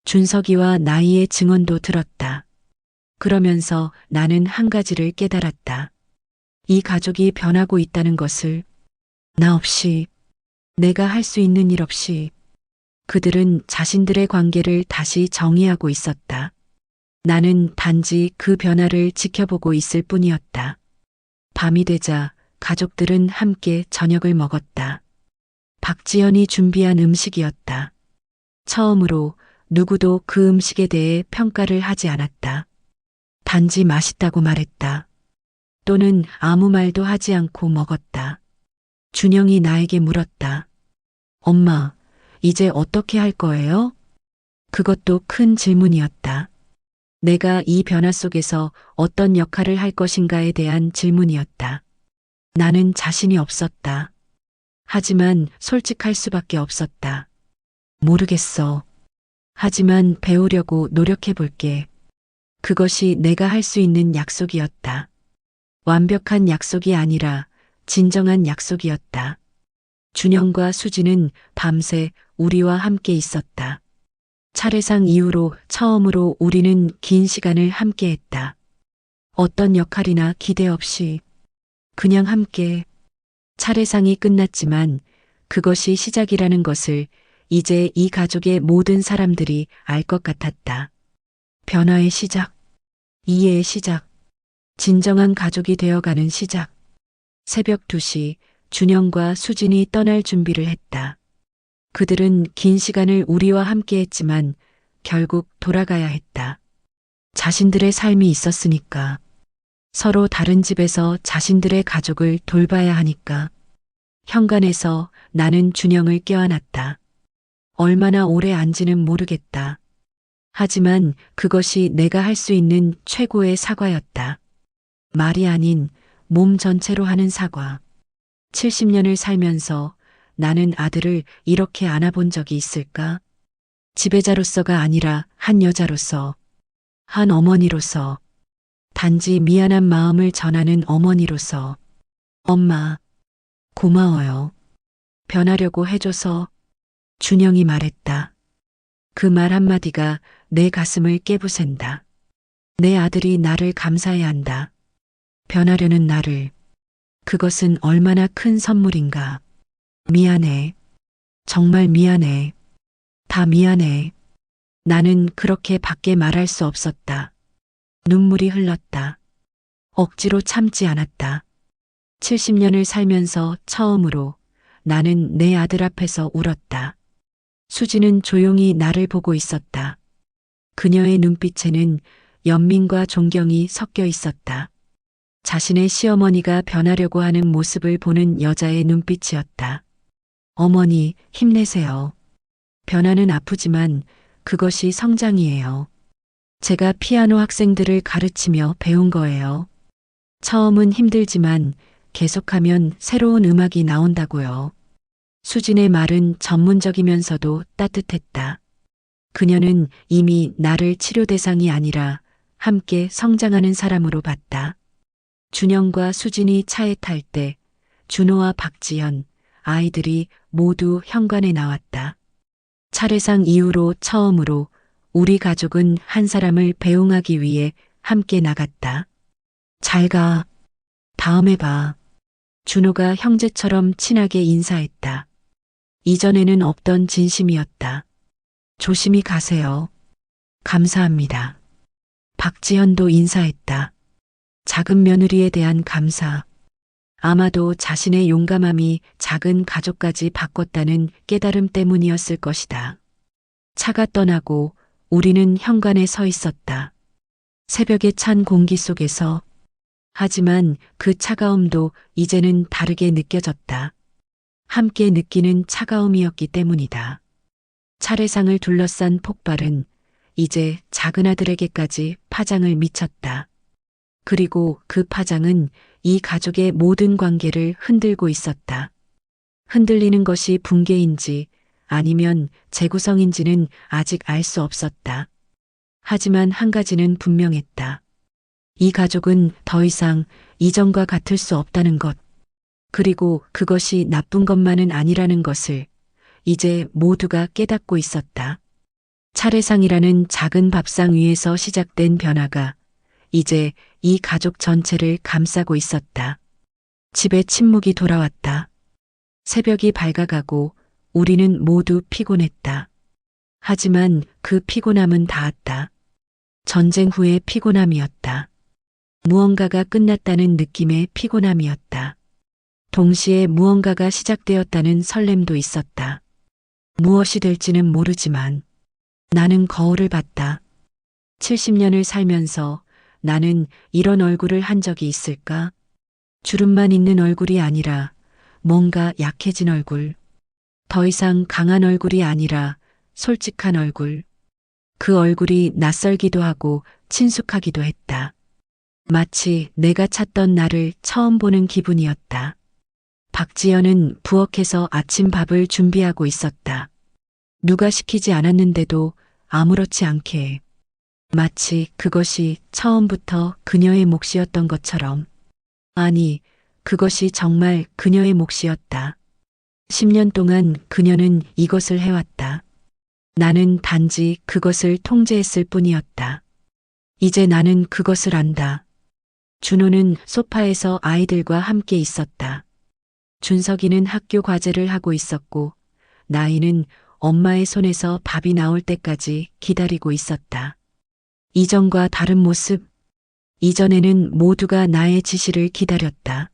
준석이와 나이의 증언도 들었다. 그러면서 나는 한 가지를 깨달았다. 이 가족이 변하고 있다는 것을 나 없이, 내가 할 수 있는 일 없이 그들은 자신들의 관계를 다시 정의하고 있었다. 나는 단지 그 변화를 지켜보고 있을 뿐이었다. 밤이 되자 가족들은 함께 저녁을 먹었다. 박지연이 준비한 음식이었다. 처음으로 누구도 그 음식에 대해 평가를 하지 않았다. 단지 맛있다고 말했다. 또는 아무 말도 하지 않고 먹었다. 준영이 나에게 물었다. 엄마, 이제 어떻게 할 거예요? 그것도 큰 질문이었다. 내가 이 변화 속에서 어떤 역할을 할 것인가에 대한 질문이었다. 나는 자신이 없었다. 하지만 솔직할 수밖에 없었다. 모르겠어. 하지만 배우려고 노력해 볼게. 그것이 내가 할 수 있는 약속이었다. 완벽한 약속이 아니라 진정한 약속이었다. 준영과 수지는 밤새 우리와 함께 있었다. 차례상 이후로 처음으로 우리는 긴 시간을 함께 했다. 어떤 역할이나 기대 없이 그냥 함께. 차례상이 끝났지만 그것이 시작이라는 것을 이제 이 가족의 모든 사람들이 알 것 같았다. 변화의 시작, 이해의 시작, 진정한 가족이 되어가는 시작. 새벽 2시 준영과 수진이 떠날 준비를 했다. 그들은 긴 시간을 우리와 함께 했지만 결국 돌아가야 했다. 자신들의 삶이 있었으니까. 서로 다른 집에서 자신들의 가족을 돌봐야 하니까. 현관에서 나는 준영을 껴안았다. 얼마나 오래 안지는 모르겠다. 하지만 그것이 내가 할 수 있는 최고의 사과였다. 말이 아닌 몸 전체로 하는 사과. 70년을 살면서 나는 아들을 이렇게 안아본 적이 있을까? 지배자로서가 아니라 한 여자로서, 한 어머니로서, 단지 미안한 마음을 전하는 어머니로서. 엄마, 고마워요. 변하려고 해줘서. 준영이 말했다. 그 말 한마디가 내 가슴을 깨부�샌다. 내 아들이 나를 감사해야 한다. 변하려는 나를. 그것은 얼마나 큰 선물인가. 미안해. 정말 미안해. 다 미안해. 나는 그렇게 밖에 말할 수 없었다. 눈물이 흘렀다. 억지로 참지 않았다. 70년을 살면서 처음으로 나는 내 아들 앞에서 울었다. 수지는 조용히 나를 보고 있었다. 그녀의 눈빛에는 연민과 존경이 섞여 있었다. 자신의 시어머니가 변하려고 하는 모습을 보는 여자의 눈빛이었다. 어머니, 힘내세요. 변화는 아프지만 그것이 성장이에요. 제가 피아노 학생들을 가르치며 배운 거예요. 처음은 힘들지만 계속하면 새로운 음악이 나온다고요. 수진의 말은 전문적이면서도 따뜻했다. 그녀는 이미 나를 치료 대상이 아니라 함께 성장하는 사람으로 봤다. 준영과 수진이 차에 탈 때 준호와 박지현, 아이들이 모두 현관에 나왔다. 차례상 이후로 처음으로 우리 가족은 한 사람을 배웅하기 위해 함께 나갔다. 잘 가. 다음에 봐. 준호가 형제처럼 친하게 인사했다. 이전에는 없던 진심이었다. 조심히 가세요. 감사합니다. 박지현도 인사했다. 작은 며느리에 대한 감사. 아마도 자신의 용감함이 작은 가족까지 바꿨다는 깨달음 때문이었을 것이다. 차가 떠나고 우리는 현관에 서 있었다. 새벽의 찬 공기 속에서. 하지만 그 차가움도 이제는 다르게 느껴졌다. 함께 느끼는 차가움이었기 때문이다. 차례상을 둘러싼 폭발은 이제 작은 아들에게까지 파장을 미쳤다. 그리고 그 파장은 이 가족의 모든 관계를 흔들고 있었다. 흔들리는 것이 붕괴인지 아니면 재구성인지는 아직 알 수 없었다. 하지만 한 가지는 분명했다. 이 가족은 더 이상 이전과 같을 수 없다는 것. 그리고 그것이 나쁜 것만은 아니라는 것을 이제 모두가 깨닫고 있었다. 차례상이라는 작은 밥상 위에서 시작된 변화가 이제 이 가족 전체를 감싸고 있었다. 집에 침묵이 돌아왔다. 새벽이 밝아가고 우리는 모두 피곤했다. 하지만 그 피곤함은 닿았다. 전쟁 후의 피곤함이었다. 무언가가 끝났다는 느낌의 피곤함이었다. 동시에 무언가가 시작되었다는 설렘도 있었다. 무엇이 될지는 모르지만 나는 거울을 봤다. 70년을 살면서 나는 이런 얼굴을 한 적이 있을까? 주름만 있는 얼굴이 아니라 뭔가 약해진 얼굴. 더 이상 강한 얼굴이 아니라 솔직한 얼굴. 그 얼굴이 낯설기도 하고 친숙하기도 했다. 마치 내가 찾던 나를 처음 보는 기분이었다. 박지연은 부엌에서 아침 밥을 준비하고 있었다. 누가 시키지 않았는데도 아무렇지 않게. 마치 그것이 처음부터 그녀의 몫이었던 것처럼. 아니, 그것이 정말 그녀의 몫이었다. 10년 동안 그녀는 이것을 해왔다. 나는 단지 그것을 통제했을 뿐이었다. 이제 나는 그것을 안다. 준호는 소파에서 아이들과 함께 있었다. 준석이는 학교 과제를 하고 있었고, 나이는 엄마의 손에서 밥이 나올 때까지 기다리고 있었다. 이전과 다른 모습. 이전에는 모두가 나의 지시를 기다렸다.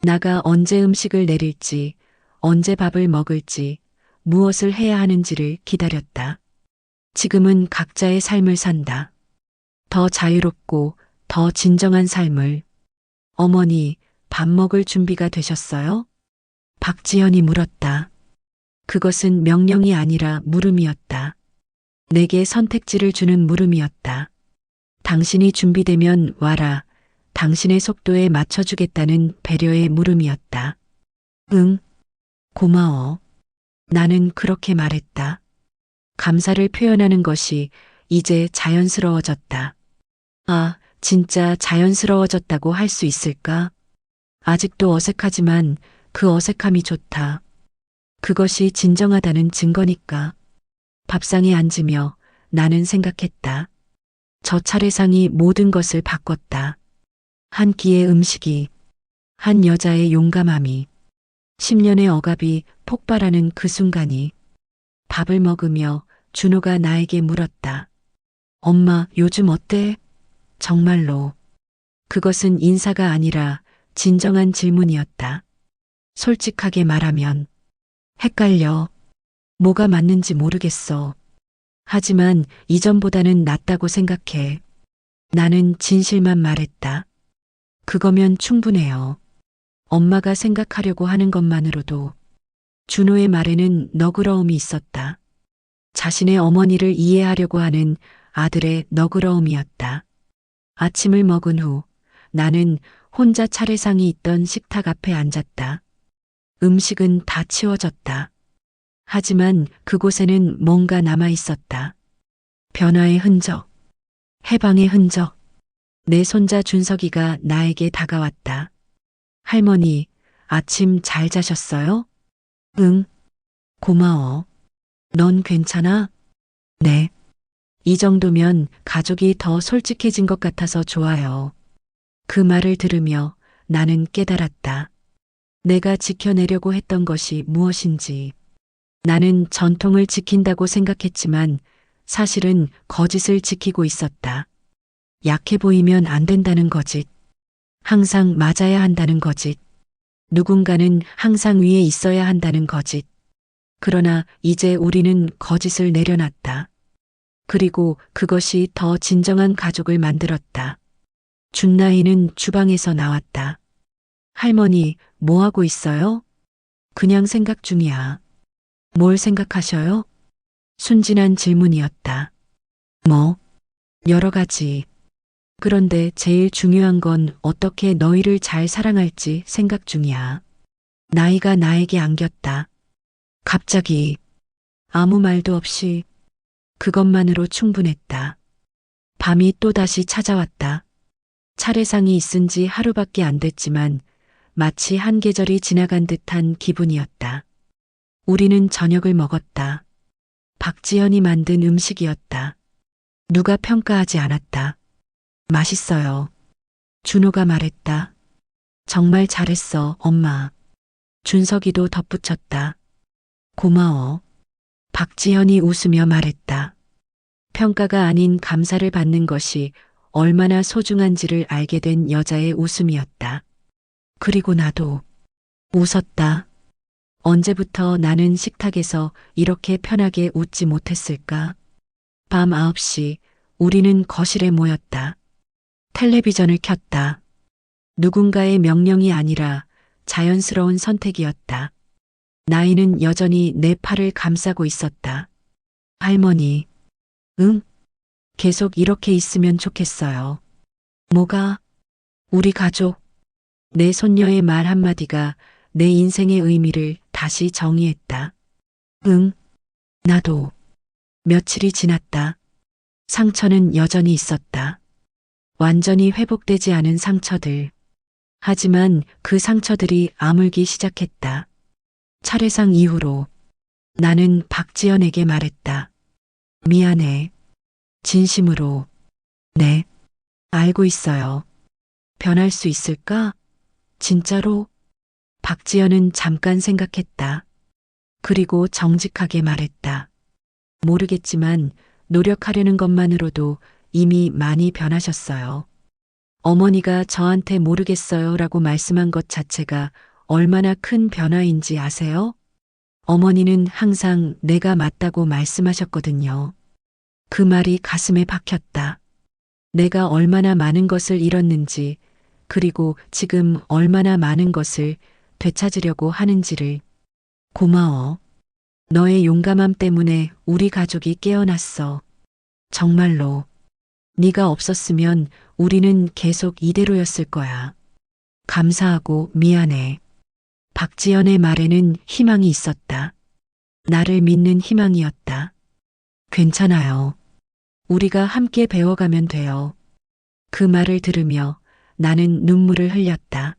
나가 언제 음식을 내릴지, 언제 밥을 먹을지, 무엇을 해야 하는지를 기다렸다. 지금은 각자의 삶을 산다. 더 자유롭고 더 진정한 삶을. 어머니, 밥 먹을 준비가 되셨어요? 박지연이 물었다. 그것은 명령이 아니라 물음이었다. 내게 선택지를 주는 물음이었다. 당신이 준비되면 와라. 당신의 속도에 맞춰주겠다는 배려의 물음이었다. 응, 고마워. 나는 그렇게 말했다. 감사를 표현하는 것이 이제 자연스러워졌다. 아, 진짜 자연스러워졌다고 할 수 있을까? 아직도 어색하지만 그 어색함이 좋다. 그것이 진정하다는 증거니까. 밥상에 앉으며 나는 생각했다. 저 차례상이 모든 것을 바꿨다. 한 끼의 음식이, 한 여자의 용감함이, 10년의 억압이 폭발하는 그 순간이. 밥을 먹으며 준호가 나에게 물었다. 엄마, 요즘 어때? 정말로. 그것은 인사가 아니라 진정한 질문이었다. 솔직하게 말하면 헷갈려. 뭐가 맞는지 모르겠어. 하지만 이전보다는 낫다고 생각해. 나는 진실만 말했다. 그거면 충분해요. 엄마가 생각하려고 하는 것만으로도. 준호의 말에는 너그러움이 있었다. 자신의 어머니를 이해하려고 하는 아들의 너그러움이었다. 아침을 먹은 후 나는 혼자 차례상이 있던 식탁 앞에 앉았다. 음식은 다 치워졌다. 하지만 그곳에는 뭔가 남아 있었다. 변화의 흔적, 해방의 흔적. 내 손자 준석이가 나에게 다가왔다. 할머니, 아침 잘 자셨어요? 응, 고마워. 넌 괜찮아? 네. 이 정도면 가족이 더 솔직해진 것 같아서 좋아요. 그 말을 들으며 나는 깨달았다. 내가 지켜내려고 했던 것이 무엇인지. 나는 전통을 지킨다고 생각했지만 사실은 거짓을 지키고 있었다. 약해 보이면 안 된다는 거짓. 항상 맞아야 한다는 거짓. 누군가는 항상 위에 있어야 한다는 거짓. 그러나 이제 우리는 거짓을 내려놨다. 그리고 그것이 더 진정한 가족을 만들었다. 준나이는 주방에서 나왔다. 할머니, 뭐 하고 있어요? 그냥 생각 중이야. 뭘 생각하셔요? 순진한 질문이었다. 뭐? 여러 가지. 그런데 제일 중요한 건 어떻게 너희를 잘 사랑할지 생각 중이야. 나이가 나에게 안겼다. 갑자기 아무 말도 없이 그것만으로 충분했다. 밤이 또다시 찾아왔다. 차례상이 있은 지 하루밖에 안 됐지만 마치 한 계절이 지나간 듯한 기분이었다. 우리는 저녁을 먹었다. 박지연이 만든 음식이었다. 누가 평가하지 않았다. 맛있어요. 준호가 말했다. 정말 잘했어, 엄마. 준석이도 덧붙였다. 고마워. 박지현이 웃으며 말했다. 평가가 아닌 감사를 받는 것이 얼마나 소중한지를 알게 된 여자의 웃음이었다. 그리고 나도 웃었다. 언제부터 나는 식탁에서 이렇게 편하게 웃지 못했을까? 밤 9시 우리는 거실에 모였다. 텔레비전을 켰다. 누군가의 명령이 아니라 자연스러운 선택이었다. 나이는 여전히 내 팔을 감싸고 있었다. 할머니, 응? 계속 이렇게 있으면 좋겠어요. 뭐가? 우리 가족. 내 손녀의 말 한마디가 내 인생의 의미를 다시 정의했다. 응, 나도. 며칠이 지났다. 상처는 여전히 있었다. 완전히 회복되지 않은 상처들. 하지만 그 상처들이 아물기 시작했다. 차례상 이후로 나는 박지연에게 말했다. 미안해. 진심으로. 네, 알고 있어요. 변할 수 있을까? 진짜로? 박지연은 잠깐 생각했다. 그리고 정직하게 말했다. 모르겠지만 노력하려는 것만으로도 이미 많이 변하셨어요. 어머니가 저한테 모르겠어요 라고 말씀한 것 자체가 얼마나 큰 변화인지 아세요? 어머니는 항상 내가 맞다고 말씀하셨거든요. 그 말이 가슴에 박혔다. 내가 얼마나 많은 것을 잃었는지, 그리고 지금 얼마나 많은 것을 되찾으려고 하는지를. 고마워. 너의 용감함 때문에 우리 가족이 깨어났어. 정말로. 네가 없었으면 우리는 계속 이대로였을 거야. 감사하고 미안해. 박지연의 말에는 희망이 있었다. 나를 믿는 희망이었다. 괜찮아요. 우리가 함께 배워가면 돼요. 그 말을 들으며 나는 눈물을 흘렸다.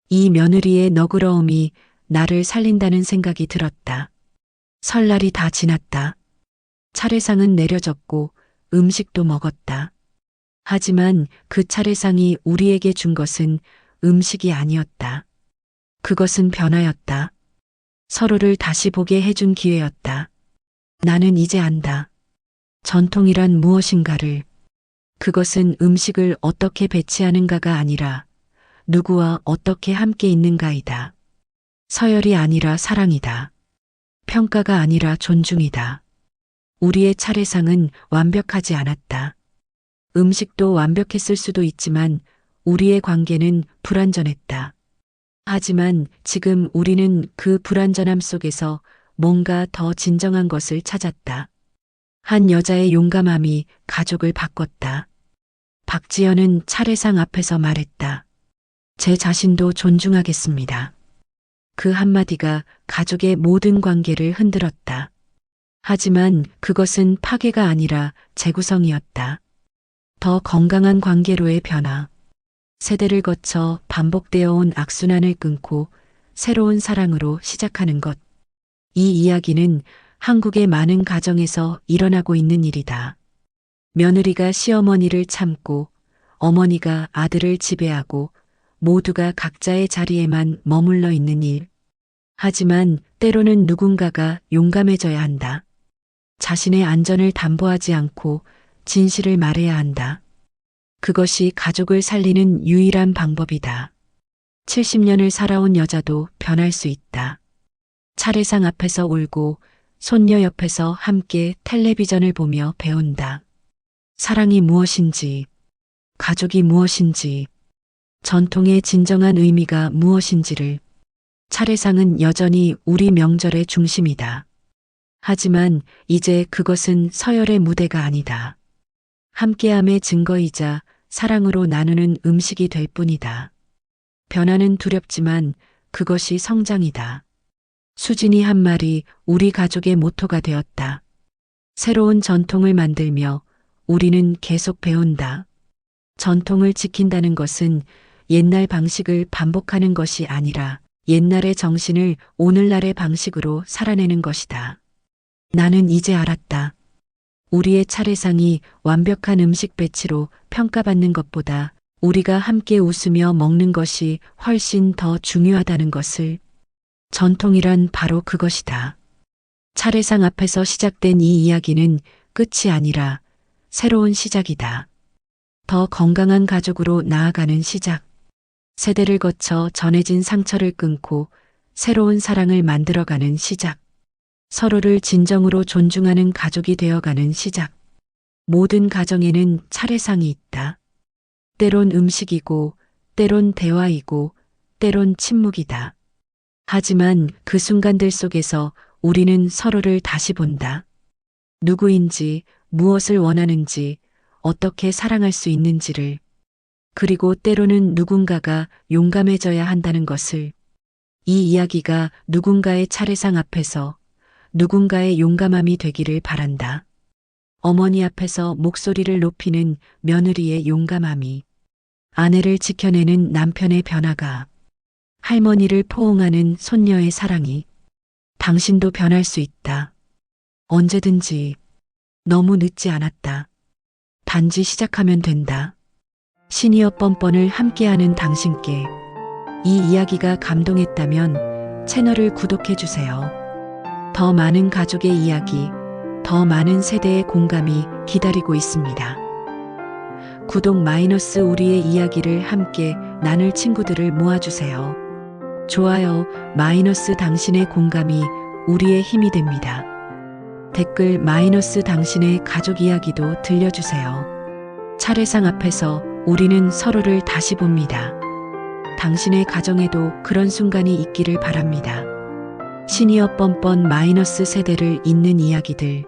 이 며느리의 너그러움이 나를 살린다는 생각이 들었다. 설날이 다 지났다. 차례상은 내려졌고 음식도 먹었다. 하지만 그 차례상이 우리에게 준 것은 음식이 아니었다. 그것은 변화였다. 서로를 다시 보게 해준 기회였다. 나는 이제 안다. 전통이란 무엇인가를. 그것은 음식을 어떻게 배치하는가가 아니라 누구와 어떻게 함께 있는가이다. 서열이 아니라 사랑이다. 평가가 아니라 존중이다. 우리의 차례상은 완벽하지 않았다. 음식도 완벽했을 수도 있지만 우리의 관계는 불완전했다. 하지만 지금 우리는 그 불완전함 속에서 뭔가 더 진정한 것을 찾았다. 한 여자의 용감함이 가족을 바꿨다. 박지연은 차례상 앞에서 말했다. 제 자신도 존중하겠습니다. 그 한마디가 가족의 모든 관계를 흔들었다. 하지만 그것은 파괴가 아니라 재구성이었다. 더 건강한 관계로의 변화. 세대를 거쳐 반복되어 온 악순환을 끊고 새로운 사랑으로 시작하는 것. 이 이야기는 한국의 많은 가정에서 일어나고 있는 일이다. 며느리가 시어머니를 참고 어머니가 아들을 지배하고 모두가 각자의 자리에만 머물러 있는 일. 하지만 때로는 누군가가 용감해져야 한다. 자신의 안전을 담보하지 않고 진실을 말해야 한다. 그것이 가족을 살리는 유일한 방법이다. 70년을 살아온 여자도 변할 수 있다. 차례상 앞에서 울고 손녀 옆에서 함께 텔레비전을 보며 배운다. 사랑이 무엇인지, 가족이 무엇인지, 전통의 진정한 의미가 무엇인지를. 차례상은 여전히 우리 명절의 중심이다. 하지만 이제 그것은 서열의 무대가 아니다. 함께함의 증거이자 사랑으로 나누는 음식이 될 뿐이다. 변화는 두렵지만 그것이 성장이다. 수진이 한 말이 우리 가족의 모토가 되었다. 새로운 전통을 만들며 우리는 계속 배운다. 전통을 지킨다는 것은 옛날 방식을 반복하는 것이 아니라 옛날의 정신을 오늘날의 방식으로 살아내는 것이다. 나는 이제 알았다. 우리의 차례상이 완벽한 음식 배치로 평가받는 것보다 우리가 함께 웃으며 먹는 것이 훨씬 더 중요하다는 것을. 전통이란 바로 그것이다. 차례상 앞에서 시작된 이 이야기는 끝이 아니라 새로운 시작이다. 더 건강한 가족으로 나아가는 시작. 세대를 거쳐 전해진 상처를 끊고 새로운 사랑을 만들어가는 시작. 서로를 진정으로 존중하는 가족이 되어가는 시작. 모든 가정에는 차례상이 있다. 때론 음식이고, 때론 대화이고, 때론 침묵이다. 하지만 그 순간들 속에서 우리는 서로를 다시 본다. 누구인지, 무엇을 원하는지, 어떻게 사랑할 수 있는지를. 그리고 때로는 누군가가 용감해져야 한다는 것을. 이 이야기가 누군가의 차례상 앞에서 누군가의 용감함이 되기를 바란다. 어머니 앞에서 목소리를 높이는 며느리의 용감함이, 아내를 지켜내는 남편의 변화가, 할머니를 포옹하는 손녀의 사랑이. 당신도 변할 수 있다. 언제든지. 너무 늦지 않았다. 단지 시작하면 된다. 시니어 뻔뻔을 함께하는 당신께 이 이야기가 감동했다면 채널을 구독해주세요. 더 많은 가족의 이야기, 더 많은 세대의 공감이 기다리고 있습니다. 구독 마이너스 우리의 이야기를 함께 나눌 친구들을 모아주세요. 좋아요 마이너스 당신의 공감이 우리의 힘이 됩니다. 댓글 마이너스 당신의 가족 이야기도 들려주세요. 차례상 앞에서 우리는 서로를 다시 봅니다. 당신의 가정에도 그런 순간이 있기를 바랍니다. 시니어 뻔뻔 마이너스 세대를 잇는 이야기들.